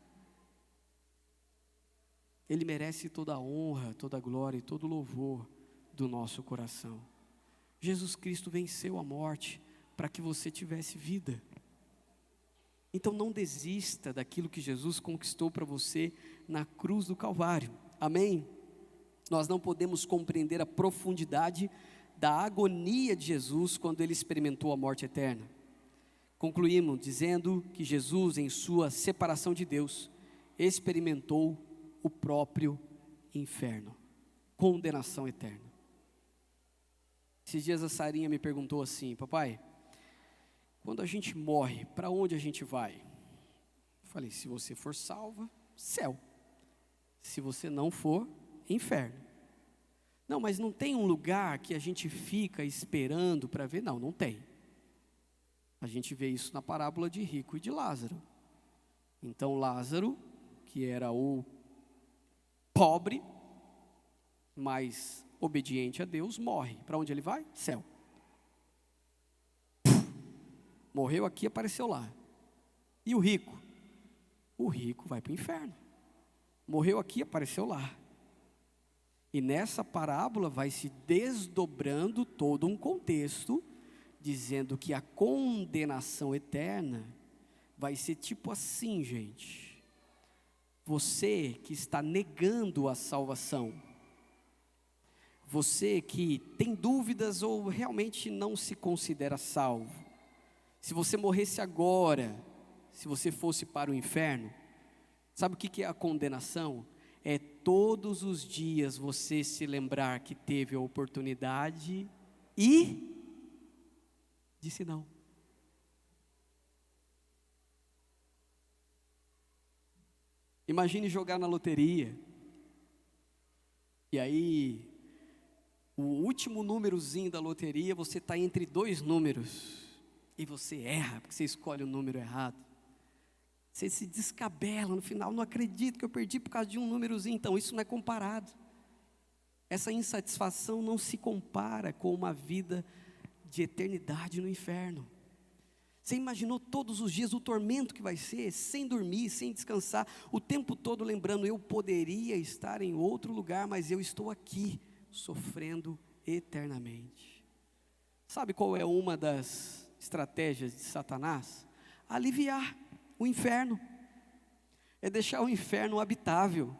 Speaker 1: Ele merece toda a honra, toda a glória e todo o louvor do nosso coração. Jesus Cristo venceu a morte para que você tivesse vida. Então não desista daquilo que Jesus conquistou para você na cruz do Calvário. Amém? Nós não podemos compreender a profundidade da agonia de Jesus quando ele experimentou a morte eterna. Concluímos dizendo que Jesus, em sua separação de Deus, experimentou o próprio inferno, condenação eterna. Esses dias a Sarinha me perguntou assim: papai, quando a gente morre, para onde a gente vai? Eu falei: se você for salva, céu. Se você não for, inferno. Não, mas não tem um lugar que a gente fica esperando para ver? Não, não tem. A gente vê isso na parábola de rico e de Lázaro. Então Lázaro, que era o pobre, mas obediente a Deus, morre. Para onde ele vai? Céu. Morreu aqui, apareceu lá. E o rico? O rico vai para o inferno. Morreu aqui, apareceu lá. E nessa parábola vai se desdobrando todo um contexto, dizendo que a condenação eterna vai ser tipo assim, gente. Você que está negando a salvação, você que tem dúvidas ou realmente não se considera salvo, se você morresse agora, se você fosse para o inferno, sabe o que é a condenação? É todos os dias você se lembrar que teve a oportunidade e disse não. Imagine jogar na loteria, e aí, o último númerozinho da loteria, você está entre dois números, e você erra, porque você escolhe o número errado. Você se descabela no final: não acredito que eu perdi por causa de um númerozinho. Então isso não é comparado. Essa insatisfação não se compara com uma vida de eternidade no inferno. Você imaginou todos os dias o tormento que vai ser, sem dormir, sem descansar, o tempo todo lembrando: eu poderia estar em outro lugar, mas eu estou aqui, sofrendo eternamente. Sabe qual é uma das estratégias de Satanás? Aliviar o inferno, é deixar o inferno habitável,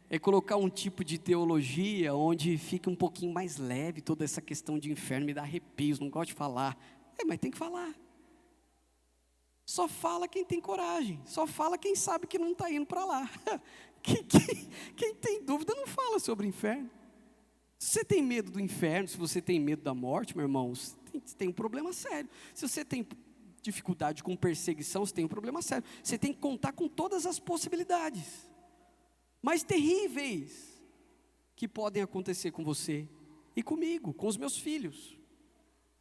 Speaker 1: é colocar um tipo de teologia onde fica um pouquinho mais leve. Toda essa questão de inferno me dá arrepios, não gosto de falar. Mas tem que falar. Só fala quem tem coragem, só fala quem sabe que não está indo para lá. Quem tem dúvida não fala sobre o inferno. Se você tem medo do inferno, se você tem medo da morte, meu irmão, você tem um problema sério. Se você tem dificuldade com perseguição, você tem um problema sério. Você tem que contar com todas as possibilidades mais terríveis que podem acontecer com você e comigo, com os meus filhos.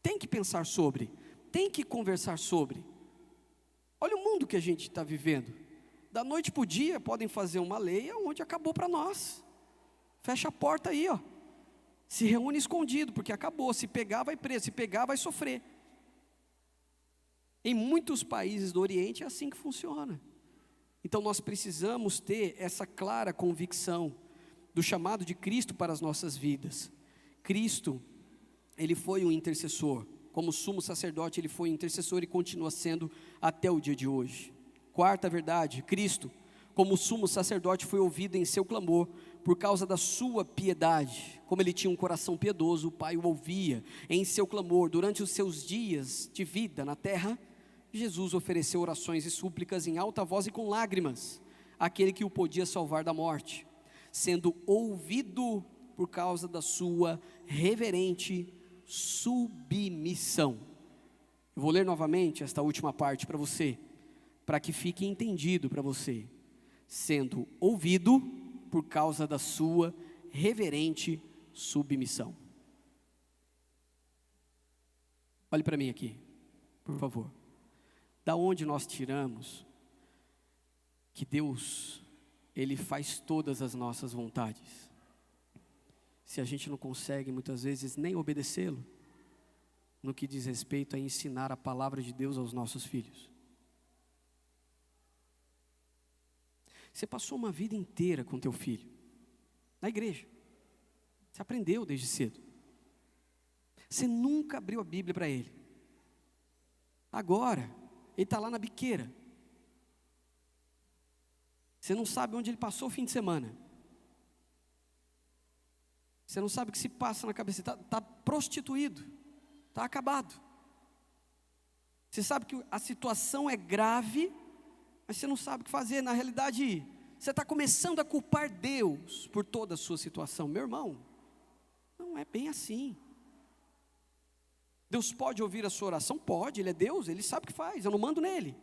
Speaker 1: Tem que pensar sobre, tem que conversar sobre. Olha o mundo que a gente está vivendo. Da noite para o dia podem fazer uma lei onde acabou para nós. Fecha a porta aí, ó. Se reúne escondido, porque acabou. Se pegar, vai preso. Se pegar, vai sofrer. Em muitos países do Oriente é assim que funciona. Então nós precisamos ter essa clara convicção do chamado de Cristo para as nossas vidas. Cristo, Ele foi um intercessor. Como sumo sacerdote, Ele foi um intercessor e continua sendo até o dia de hoje. Quarta verdade: Cristo, como sumo sacerdote, foi ouvido em seu clamor por causa da sua piedade. Como Ele tinha um coração piedoso, o Pai o ouvia em seu clamor. Durante os seus dias de vida na terra, Jesus ofereceu orações e súplicas em alta voz e com lágrimas aquele que o podia salvar da morte, sendo ouvido por causa da sua reverente submissão. Eu vou ler novamente esta última parte para você, para que fique entendido para você. Sendo ouvido por causa da sua reverente submissão. Olhe para mim aqui, por favor. Da onde nós tiramos que Deus, Ele faz todas as nossas vontades, se a gente não consegue muitas vezes nem obedecê-lo, no que diz respeito a ensinar a palavra de Deus aos nossos filhos? Você passou uma vida inteira com teu filho, na igreja, você aprendeu desde cedo, você nunca abriu a Bíblia para ele, agora, ele está lá na biqueira, você não sabe onde ele passou o fim de semana, você não sabe o que se passa na cabeça, está prostituído, está acabado, você sabe que a situação é grave, mas você não sabe o que fazer. Na realidade, você está começando a culpar Deus por toda a sua situação. Meu irmão, não é bem assim. Deus pode ouvir a sua oração? Pode, Ele é Deus, Ele sabe o que faz, eu não mando nele.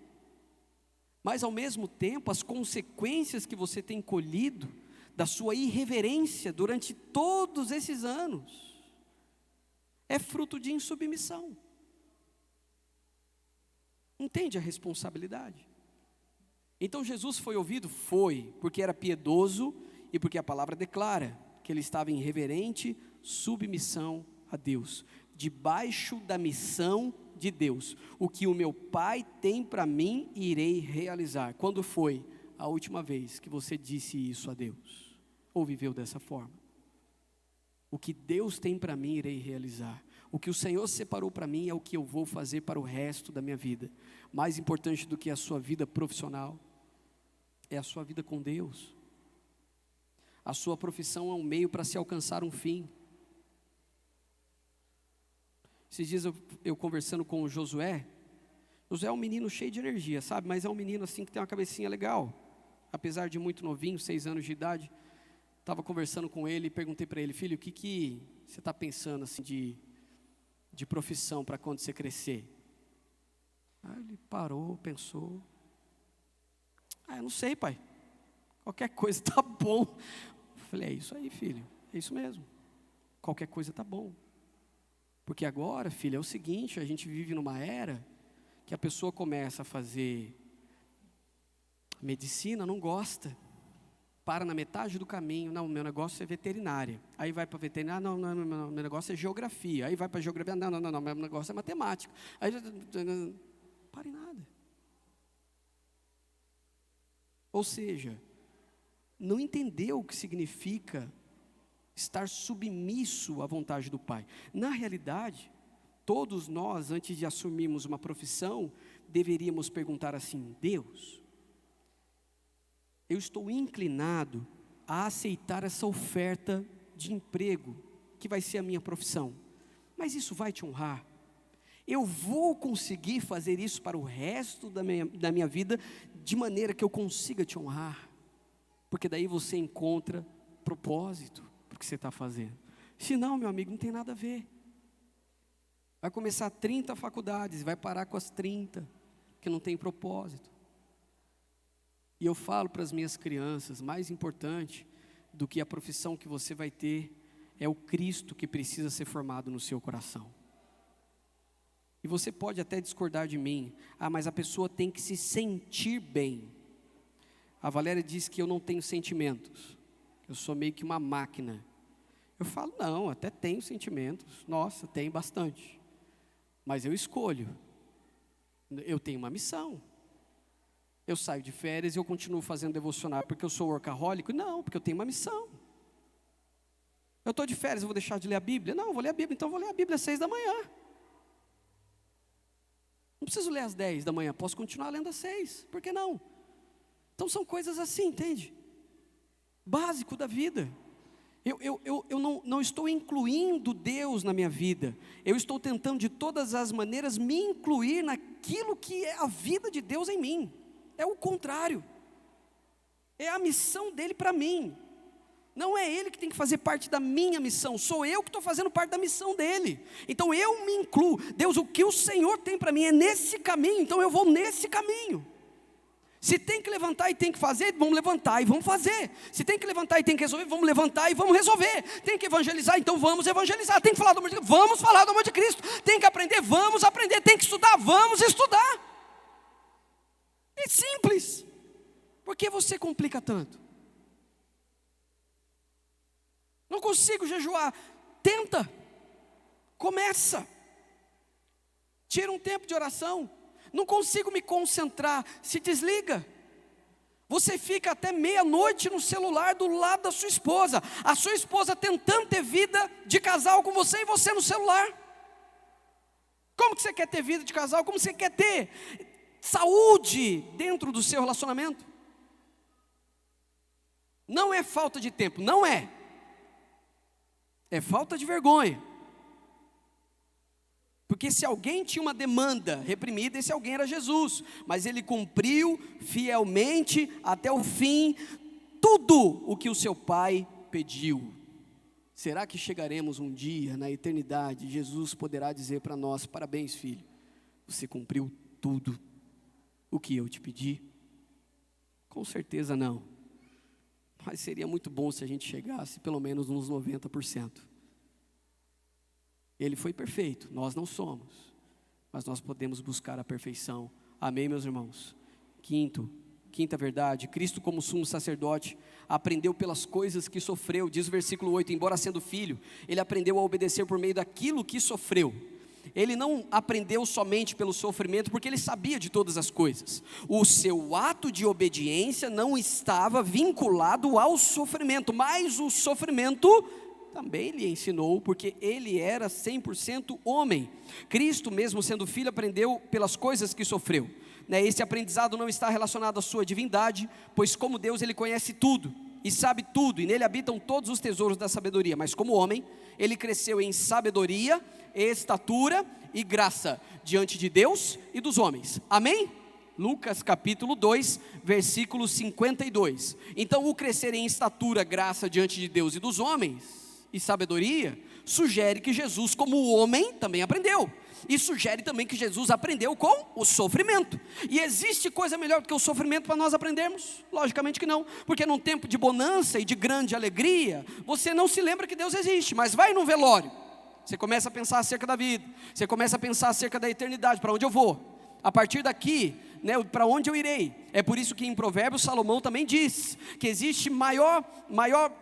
Speaker 1: Mas ao mesmo tempo, as consequências que você tem colhido da sua irreverência durante todos esses anos, é fruto de insubmissão. Entende a responsabilidade? Então Jesus foi ouvido? Foi, porque era piedoso e porque a palavra declara que ele estava em reverente submissão a Deus, debaixo da missão de Deus. O que o meu Pai tem para mim, irei realizar. Quando foi a última vez que você disse isso a Deus? Ou viveu dessa forma? O que Deus tem para mim, irei realizar. O que o Senhor separou para mim é o que eu vou fazer para o resto da minha vida. Mais importante do que a sua vida profissional é a sua vida com Deus. A sua profissão é um meio para se alcançar um fim. Esses dias eu conversando com o Josué. Josué é um menino cheio de energia, sabe? Mas é um menino assim que tem uma cabecinha legal. Apesar de muito novinho, 6 anos de idade. Estava conversando com ele e perguntei para ele: filho, o que você está pensando assim de profissão para quando você crescer? Aí ele parou, pensou. Eu não sei, pai, qualquer coisa está bom. Eu falei: é isso aí, filho, é isso mesmo, qualquer coisa está bom. Porque agora, filho, é o seguinte, a gente vive numa era que a pessoa começa a fazer medicina, não gosta, para na metade do caminho. Não, meu negócio é veterinária. Aí vai para veterinária. Não, meu negócio é geografia. Aí vai para geografia. Não, meu negócio é matemática. Aí para em nada. Ou seja, não entendeu o que significa estar submisso à vontade do Pai. Na realidade, todos nós, antes de assumirmos uma profissão, deveríamos perguntar assim: Deus, eu estou inclinado a aceitar essa oferta de emprego, que vai ser a minha profissão, mas isso vai te honrar? Eu vou conseguir fazer isso para o resto da minha vida, de maneira que eu consiga te honrar? Porque daí você encontra propósito para o que você está fazendo. Se não, meu amigo, não tem nada a ver. Vai começar 30 faculdades, vai parar com as 30, que não tem propósito. E eu falo para as minhas crianças: mais importante do que a profissão que você vai ter, é o Cristo que precisa ser formado no seu coração. E você pode até discordar de mim: mas a pessoa tem que se sentir bem. A Valéria diz que eu não tenho sentimentos, eu sou meio que uma máquina. Eu falo: não, até tenho sentimentos, nossa, tenho bastante, mas eu escolho, eu tenho uma missão. Eu saio de férias e eu continuo fazendo devocional porque eu sou workaholic? Não, porque eu tenho uma missão. Eu estou de férias, eu vou deixar de ler a Bíblia? Não, eu vou ler a Bíblia, então eu vou ler a Bíblia às 6 da manhã. Não preciso ler às 10 da manhã, posso continuar lendo às 6, por que não? Então são coisas assim, entende? Básico da vida. Eu não estou incluindo Deus na minha vida, eu estou tentando de todas as maneiras me incluir naquilo que é a vida de Deus em mim. É o contrário. É a missão dele para mim. Não é ele que tem que fazer parte da minha missão, sou eu que estou fazendo parte da missão dele. Então eu me incluo. Deus, o que o Senhor tem para mim é nesse caminho, então eu vou nesse caminho. Se tem que levantar e tem que fazer, vamos levantar e vamos fazer. Se tem que levantar e tem que resolver, vamos levantar e vamos resolver. Tem que evangelizar, então vamos evangelizar. Tem que falar do amor de Cristo, vamos falar do amor de Cristo. Tem que aprender, vamos aprender. Tem que estudar, vamos estudar. É simples. Por que você complica tanto? Não consigo jejuar. Tenta. Começa. Tira um tempo de oração. Não consigo me concentrar. Se desliga. Você fica até meia-noite no celular do lado da sua esposa. A sua esposa tentando ter vida de casal com você e você no celular. Como que você quer ter vida de casal? Como você quer ter saúde dentro do seu relacionamento? Não é falta de tempo, não é. É falta de vergonha. Porque se alguém tinha uma demanda reprimida, esse alguém era Jesus. Mas ele cumpriu fielmente até o fim tudo o que o seu pai pediu. Será que chegaremos um dia na eternidade, Jesus poderá dizer para nós: parabéns, filho, você cumpriu tudo o que eu te pedi? Com certeza não. Mas seria muito bom se a gente chegasse pelo menos nos 90%. Ele foi perfeito, nós não somos, mas nós podemos buscar a perfeição. Amém, meus irmãos? Quinta verdade, Cristo como sumo sacerdote aprendeu pelas coisas que sofreu. Diz o versículo 8, embora sendo filho, ele aprendeu a obedecer por meio daquilo que sofreu. Ele não aprendeu somente pelo sofrimento, porque ele sabia de todas as coisas. O seu ato de obediência não estava vinculado ao sofrimento, mas o sofrimento também lhe ensinou, porque ele era 100% homem. Cristo, mesmo sendo filho, aprendeu pelas coisas que sofreu. Esse aprendizado não está relacionado à sua divindade, pois como Deus ele conhece tudo e sabe tudo, e nele habitam todos os tesouros da sabedoria. Mas como homem, ele cresceu em sabedoria, estatura e graça diante de Deus e dos homens. Amém? Lucas capítulo 2, versículo 52. Então o crescer em estatura, graça diante de Deus e dos homens e sabedoria, sugere que Jesus como homem também aprendeu. E sugere também que Jesus aprendeu com o sofrimento. E existe coisa melhor do que o sofrimento para nós aprendermos? Logicamente que não, porque num tempo de bonança e de grande alegria, você não se lembra que Deus existe, mas vai num velório, você começa a pensar acerca da vida, você começa a pensar acerca da eternidade, para onde eu vou? A partir daqui, para onde eu irei? É por isso que em Provérbios Salomão também diz que existe maior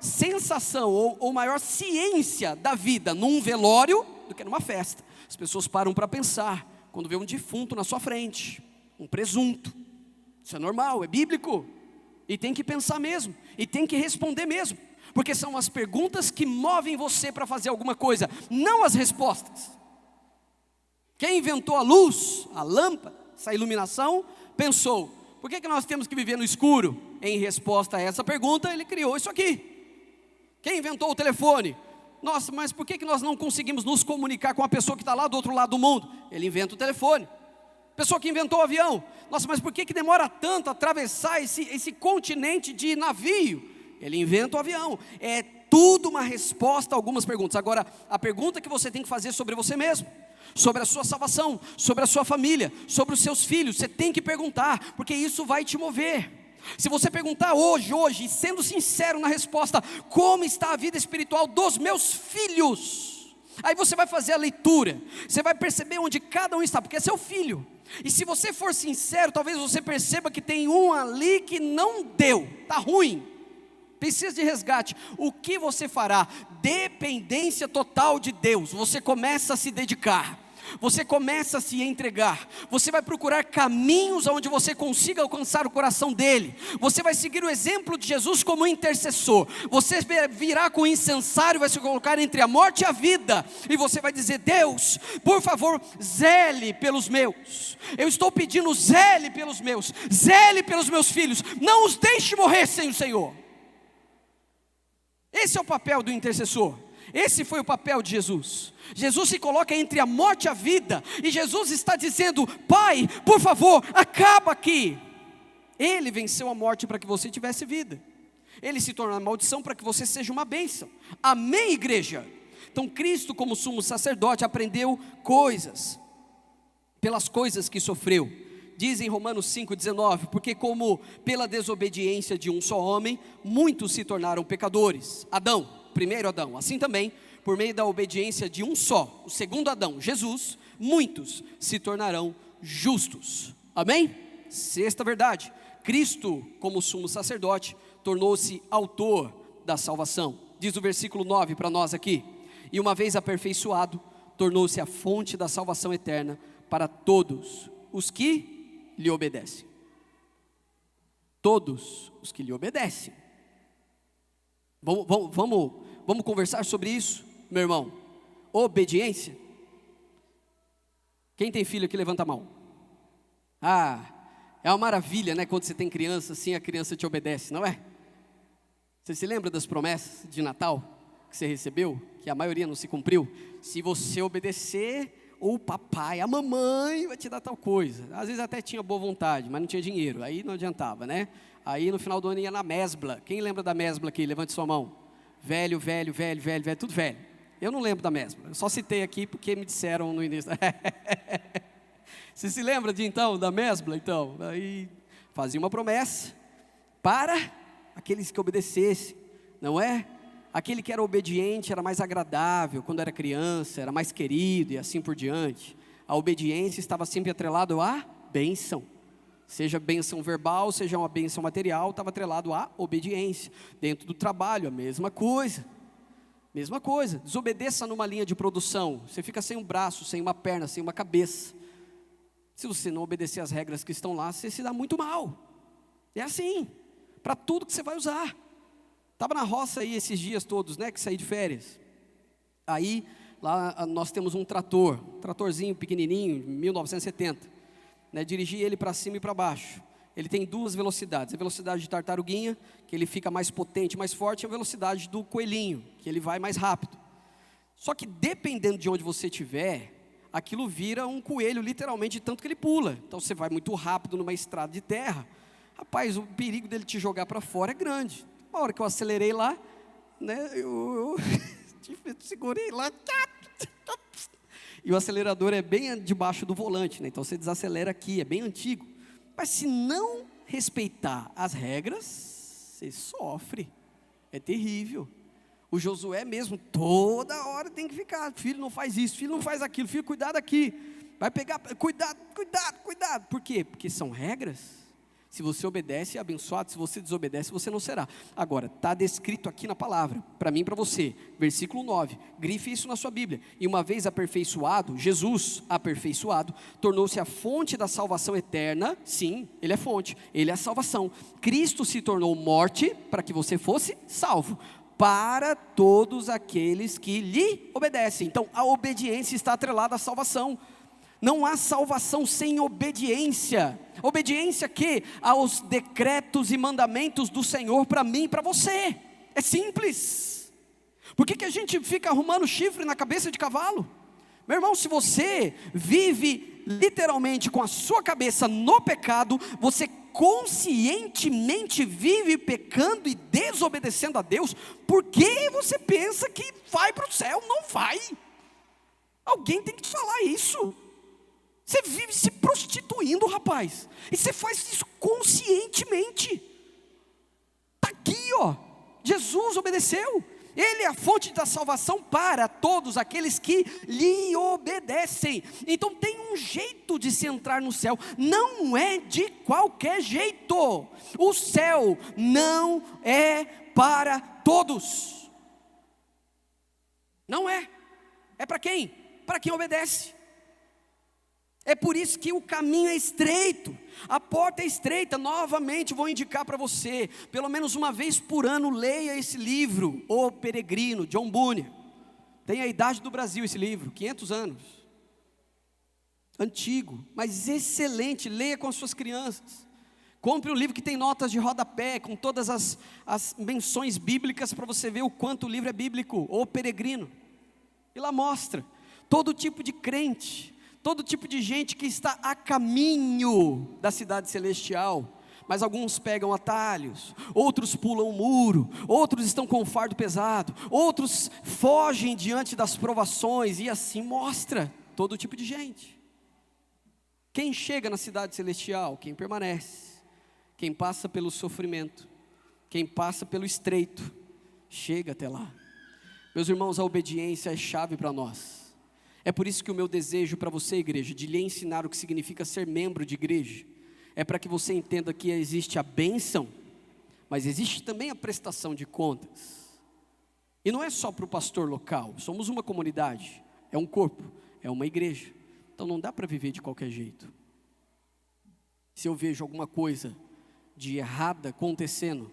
Speaker 1: sensação ou maior ciência da vida num velório do que numa festa. As pessoas param para pensar quando vê um defunto na sua frente, um presunto. Isso é normal, é bíblico, e tem que pensar mesmo, e tem que responder mesmo, porque são as perguntas que movem você para fazer alguma coisa, não as respostas. Quem inventou a luz, a lâmpada, essa iluminação, pensou: por que nós temos que viver no escuro? Em resposta a essa pergunta, ele criou isso aqui. Quem inventou o telefone? Nossa, mas por que nós não conseguimos nos comunicar com a pessoa que está lá do outro lado do mundo? Ele inventa o telefone. Pessoa que inventou o avião. Nossa, mas por que demora tanto a atravessar esse continente de navio? Ele inventa o avião. É tudo uma resposta a algumas perguntas. Agora, a pergunta que você tem que fazer sobre você mesmo, sobre a sua salvação, sobre a sua família, sobre os seus filhos, você tem que perguntar, porque isso vai te mover. Se você perguntar hoje, e sendo sincero na resposta: como está a vida espiritual dos meus filhos? Aí você vai fazer a leitura, você vai perceber onde cada um está, porque é seu filho. E se você for sincero, talvez você perceba que tem um ali que não deu, está ruim, precisa de resgate. O que você fará? Dependência total de Deus. Você começa a se dedicar, você começa a se entregar, você vai procurar caminhos onde você consiga alcançar o coração dele, você vai seguir o exemplo de Jesus como intercessor, você virá com o incensário, vai se colocar entre a morte e a vida, e você vai dizer: Deus, por favor, zele pelos meus, eu estou pedindo, zele pelos meus, zele pelos meus filhos, não os deixe morrer sem o Senhor. Esse é o papel do intercessor. Esse foi o papel de Jesus. Jesus se coloca entre a morte e a vida, e Jesus está dizendo: Pai, por favor, acaba aqui. Ele venceu a morte para que você tivesse vida. Ele se tornou uma maldição para que você seja uma bênção. Amém, igreja? Então Cristo, como sumo sacerdote, aprendeu coisas, pelas coisas que sofreu. Diz em Romanos 5,19, porque como pela desobediência de um só homem, muitos se tornaram pecadores. Adão, primeiro Adão, assim também, por meio da obediência de um só, o segundo Adão, Jesus, muitos se tornarão justos. Amém? Sexta verdade, Cristo, como sumo sacerdote, tornou-se autor da salvação. Diz o versículo 9 para nós aqui: e uma vez aperfeiçoado, tornou-se a fonte da salvação eterna para todos os que lhe obedecem. Todos os que lhe obedecem. Vamos conversar sobre isso, meu irmão. Obediência. Quem tem filho aqui, levanta a mão. É uma maravilha, né? Quando você tem criança, assim a criança te obedece, não é? Você se lembra das promessas de Natal que você recebeu? Que a maioria não se cumpriu. Se você obedecer, o papai, a mamãe vai te dar tal coisa. Às vezes até tinha boa vontade, mas não tinha dinheiro, aí não adiantava, né? Aí no final do ano ia na mesbla. Quem lembra da mesbla aqui? Levante sua mão. Velho, tudo velho. Eu não lembro da mesbla, eu só citei aqui porque me disseram no início. Você se lembra da mesbla? Então, aí fazia uma promessa para aqueles que obedecessem, não é? Aquele que era obediente era mais agradável quando era criança, era mais querido e assim por diante. A obediência estava sempre atrelado à bênção. Seja bênção verbal, seja uma bênção material, estava atrelado à obediência. Dentro do trabalho, a mesma coisa. Mesma coisa. Desobedeça numa linha de produção. Você fica sem um braço, sem uma perna, sem uma cabeça. Se você não obedecer às regras que estão lá, você se dá muito mal. É assim, para tudo que você vai usar. Estava na roça aí esses dias todos, né, que saí de férias. Aí, lá nós temos um tratorzinho pequenininho, 1970. Né, dirigi ele para cima e para baixo. Ele tem duas velocidades. A velocidade de tartaruguinha, que ele fica mais potente, mais forte, e a velocidade do coelhinho, que ele vai mais rápido. Só que dependendo de onde você estiver, aquilo vira um coelho literalmente de tanto que ele pula. Então você vai muito rápido numa estrada de terra. Rapaz, o perigo dele te jogar para fora é grande. A hora que eu acelerei lá, né, eu segurei lá, e o acelerador é bem debaixo do volante, né, então você desacelera aqui, é bem antigo. Mas se não respeitar as regras, você sofre, é terrível. O Josué mesmo, toda hora tem que ficar, filho não faz isso, filho não faz aquilo, filho cuidado aqui, vai pegar, cuidado, por quê? Porque são regras. Se você obedece, é abençoado. Se você desobedece, você não será. Agora, está descrito aqui na palavra, para mim e para você, versículo 9, grife isso na sua Bíblia. E uma vez aperfeiçoado, Jesus aperfeiçoado, tornou-se a fonte da salvação eterna. Sim, Ele é fonte, Ele é a salvação. Cristo se tornou morte para que você fosse salvo, para todos aqueles que lhe obedecem. Então, a obediência está atrelada à salvação. Não há salvação sem obediência. Obediência que? Aos decretos e mandamentos do Senhor para mim e para você. É simples. Por que a gente fica arrumando chifre na cabeça de cavalo? Meu irmão, se você vive literalmente com a sua cabeça no pecado, você conscientemente vive pecando e desobedecendo a Deus, por que você pensa que vai para o céu? Não vai. Alguém tem que te falar isso. Você vive se prostituindo, rapaz. E você faz isso conscientemente. Está aqui, ó. Jesus obedeceu. Ele é a fonte da salvação para todos aqueles que lhe obedecem. Então tem um jeito de se entrar no céu. Não é de qualquer jeito. O céu não é para todos. Não é. É para quem? Para quem obedece. É por isso que o caminho é estreito, a porta é estreita. Novamente vou indicar para você, pelo menos uma vez por ano, leia esse livro, O Peregrino, John Bunyan. Tem a idade do Brasil esse livro, 500 anos. Antigo, mas excelente, leia com as suas crianças. Compre um livro que tem notas de rodapé, com todas as menções bíblicas, para você ver o quanto o livro é bíblico, O Peregrino. E lá mostra, todo tipo de crente, todo tipo de gente que está a caminho da cidade celestial, mas alguns pegam atalhos, outros pulam o muro, outros estão com o fardo pesado, outros fogem diante das provações, e assim mostra todo tipo de gente. Quem chega na cidade celestial? Quem permanece, quem passa pelo sofrimento, quem passa pelo estreito, chega até lá. Meus irmãos, a obediência é chave para nós. É por isso que o meu desejo para você, igreja, de lhe ensinar o que significa ser membro de igreja, é para que você entenda que existe a bênção, mas existe também a prestação de contas. E não é só para o pastor local, somos uma comunidade, é um corpo, é uma igreja. Então não dá para viver de qualquer jeito. Se eu vejo alguma coisa de errada acontecendo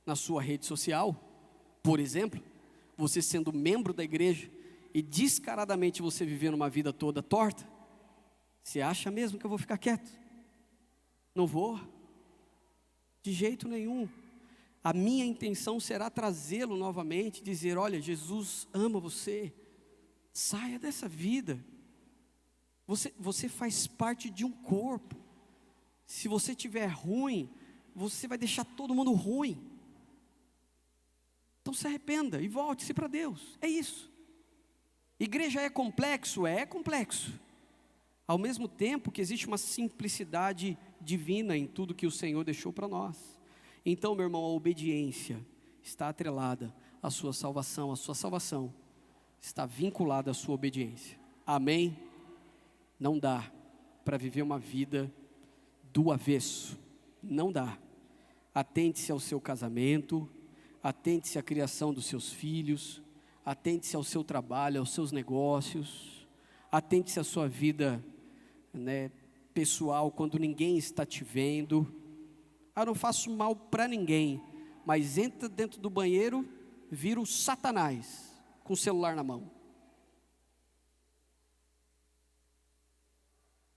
Speaker 1: na sua rede social, por exemplo, você sendo membro da igreja e descaradamente você vivendo uma vida toda torta, você acha mesmo que eu vou ficar quieto? Não vou, de jeito nenhum. A minha intenção será trazê-lo novamente, dizer: olha, Jesus ama você, saia dessa vida. Você faz parte de um corpo. Se você estiver ruim, você vai deixar todo mundo ruim. Então se arrependa e volte-se para Deus, é isso. Igreja é complexo? É complexo. Ao mesmo tempo que existe uma simplicidade divina em tudo que o Senhor deixou para nós. Então, meu irmão, a obediência está atrelada à sua salvação. A sua salvação está vinculada à sua obediência. Amém? Não dá para viver uma vida do avesso. Não dá. Atente-se ao seu casamento, atente-se à criação dos seus filhos, atente-se ao seu trabalho, aos seus negócios, atente-se à sua vida, pessoal, quando ninguém está te vendo. Eu não faço mal para ninguém, mas entra dentro do banheiro, vira o Satanás, com o celular na mão.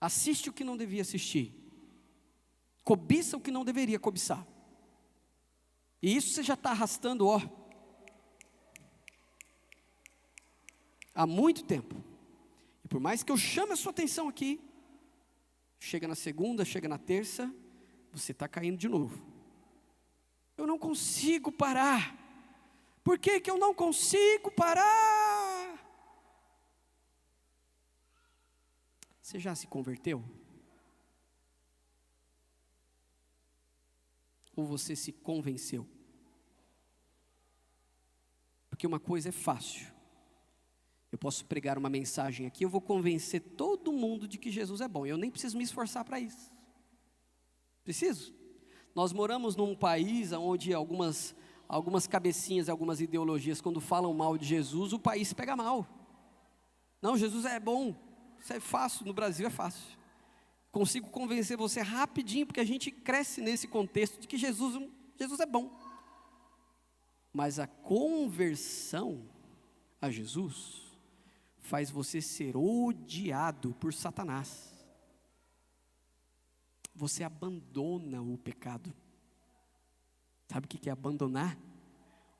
Speaker 1: Assiste o que não devia assistir, cobiça o que não deveria cobiçar, e isso você já está arrastando, há muito tempo. E por mais que eu chame a sua atenção aqui, chega na segunda, chega na terça, você está caindo de novo. Eu não consigo parar. Por que que eu não consigo parar? Você já se converteu? Ou você se convenceu? Porque uma coisa é fácil. Eu posso pregar uma mensagem aqui, eu vou convencer todo mundo de que Jesus é bom. Eu nem preciso me esforçar para isso. Preciso? Nós moramos num país onde algumas cabecinhas, algumas ideologias, quando falam mal de Jesus, o país pega mal. Não, Jesus é bom. Isso é fácil, no Brasil é fácil. Consigo convencer você rapidinho, porque a gente cresce nesse contexto de que Jesus é bom. Mas a conversão a Jesus faz você ser odiado por Satanás. Você abandona o pecado. Sabe o que é abandonar?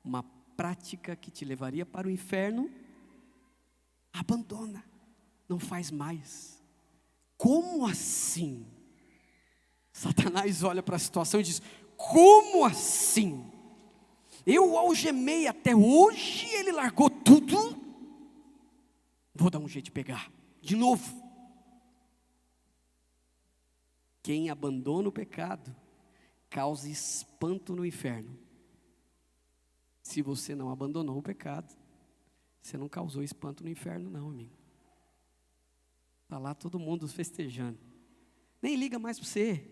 Speaker 1: Uma prática que te levaria para o inferno. Abandona, não faz mais. Como assim? Satanás olha para a situação e diz: como assim? Eu algemei até hoje, ele largou tudo. Vou dar um jeito de pegar de novo. Quem abandona o pecado causa espanto no inferno. Se você não abandonou o pecado, você não causou espanto no inferno não, amigo. Está lá todo mundo festejando. Nem liga mais para você.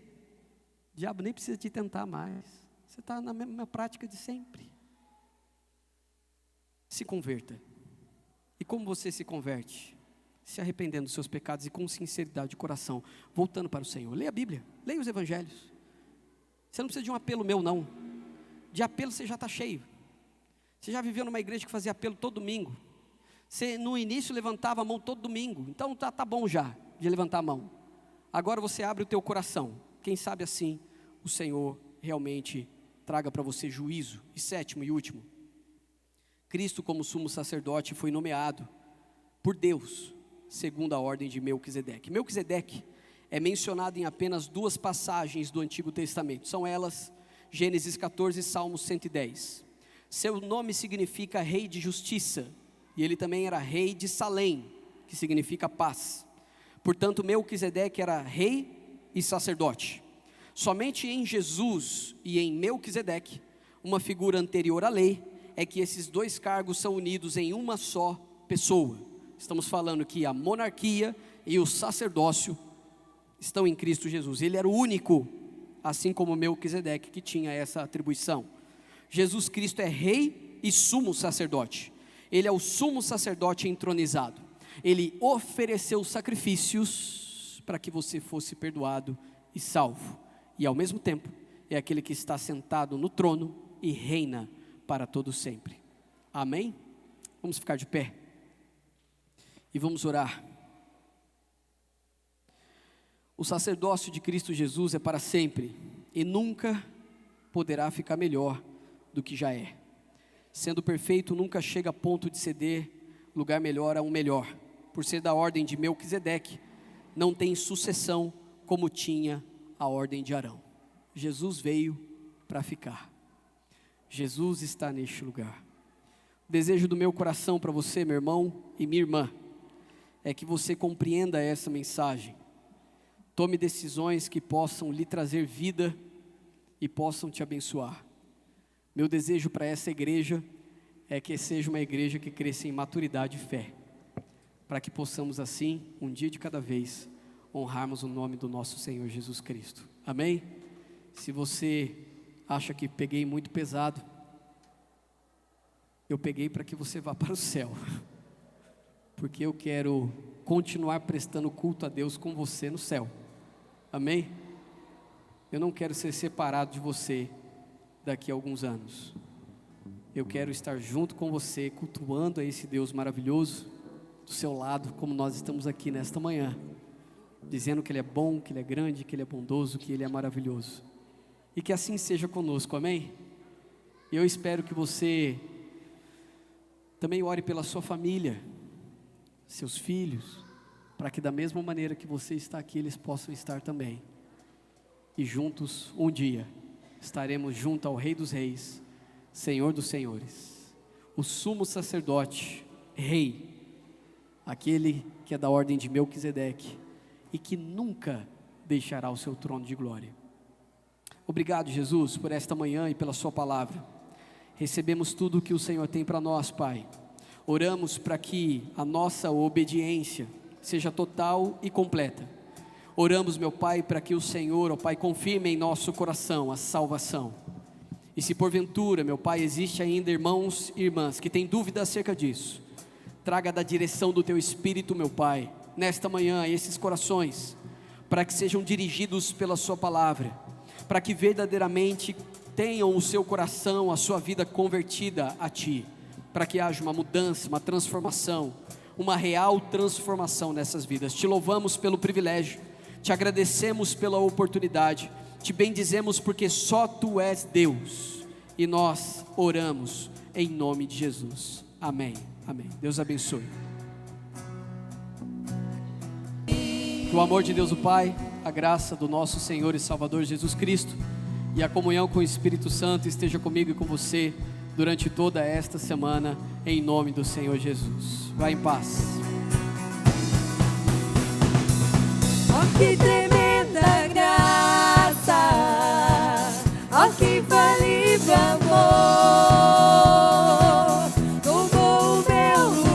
Speaker 1: O diabo nem precisa te tentar mais. Você está na mesma prática de sempre. Se converta. E como você se converte? Se arrependendo dos seus pecados e com sinceridade de coração, voltando para o Senhor. Leia a Bíblia, leia os Evangelhos. Você não precisa de um apelo meu não. De apelo você já está cheio. Você já viveu numa igreja que fazia apelo todo domingo. Você no início levantava a mão todo domingo. Então tá bom já de levantar a mão. Agora você abre o teu coração. Quem sabe assim o Senhor realmente traga para você juízo. E sétimo e último, Cristo como sumo sacerdote foi nomeado por Deus segundo a ordem de Melquisedeque. Melquisedeque é mencionado em apenas 2 passagens do Antigo Testamento. São elas Gênesis 14 e Salmos 110. Seu nome significa rei de justiça, e ele também era rei de Salém, que significa paz. Portanto, Melquisedeque era rei e sacerdote. Somente em Jesus e em Melquisedeque, uma figura anterior à lei, é que esses 2 cargos são unidos em uma só pessoa. Estamos falando que a monarquia e o sacerdócio estão em Cristo Jesus. Ele era o único, assim como Melquisedeque, que tinha essa atribuição. Jesus Cristo é rei e sumo sacerdote. Ele é o sumo sacerdote entronizado. Ele ofereceu sacrifícios para que você fosse perdoado e salvo. E ao mesmo tempo, é aquele que está sentado no trono e reina para todo sempre. Amém? Vamos ficar de pé e vamos orar. O sacerdócio de Cristo Jesus é para sempre e nunca poderá ficar melhor do que já é. Sendo perfeito, nunca chega a ponto de ceder lugar melhor a um melhor. Por ser da ordem de Melquisedeque, não tem sucessão como tinha a ordem de Arão. Jesus veio para ficar. Jesus está neste lugar. O desejo do meu coração para você, meu irmão e minha irmã, é que você compreenda essa mensagem. Tome decisões que possam lhe trazer vida e possam te abençoar. Meu desejo para essa igreja é que seja uma igreja que cresça em maturidade e fé, para que possamos assim, um dia de cada vez, honrarmos o nome do nosso Senhor Jesus Cristo. Amém? Se você acha que peguei muito pesado, eu peguei para que você vá para o céu, porque eu quero continuar prestando culto a Deus com você no céu. Amém? Eu não quero ser separado de você daqui a alguns anos. Eu quero estar junto com você, cultuando a esse Deus maravilhoso, do seu lado, como nós estamos aqui nesta manhã, dizendo que Ele é bom, que Ele é grande, que Ele é bondoso, que Ele é maravilhoso. E que assim seja conosco, amém? E eu espero que você também ore pela sua família, seus filhos, para que da mesma maneira que você está aqui, eles possam estar também. E juntos, um dia, estaremos junto ao Rei dos Reis, Senhor dos Senhores, o sumo sacerdote, Rei, aquele que é da ordem de Melquisedeque e que nunca deixará o seu trono de glória. Obrigado, Jesus, por esta manhã e pela sua palavra. Recebemos tudo o que o Senhor tem para nós, Pai. Oramos para que a nossa obediência seja total e completa. Oramos, meu Pai, para que o Senhor, ó Pai, confirme em nosso coração a salvação. E se porventura, meu Pai, existe ainda irmãos e irmãs que têm dúvida acerca disso, traga da direção do Teu Espírito, meu Pai, nesta manhã, esses corações, para que sejam dirigidos pela Sua palavra, para que verdadeiramente tenham o seu coração, a sua vida convertida a Ti, para que haja uma mudança, uma transformação, uma real transformação nessas vidas. Te louvamos pelo privilégio, te agradecemos pela oportunidade, te bendizemos porque só Tu és Deus, e nós oramos em nome de Jesus, amém, amém. Deus abençoe. Que o amor de Deus o Pai, a graça do nosso Senhor e Salvador Jesus Cristo e a comunhão com o Espírito Santo esteja comigo e com você durante toda esta semana, em nome do Senhor Jesus. Vá em paz.
Speaker 2: Oh, que tremenda graça! Oh, que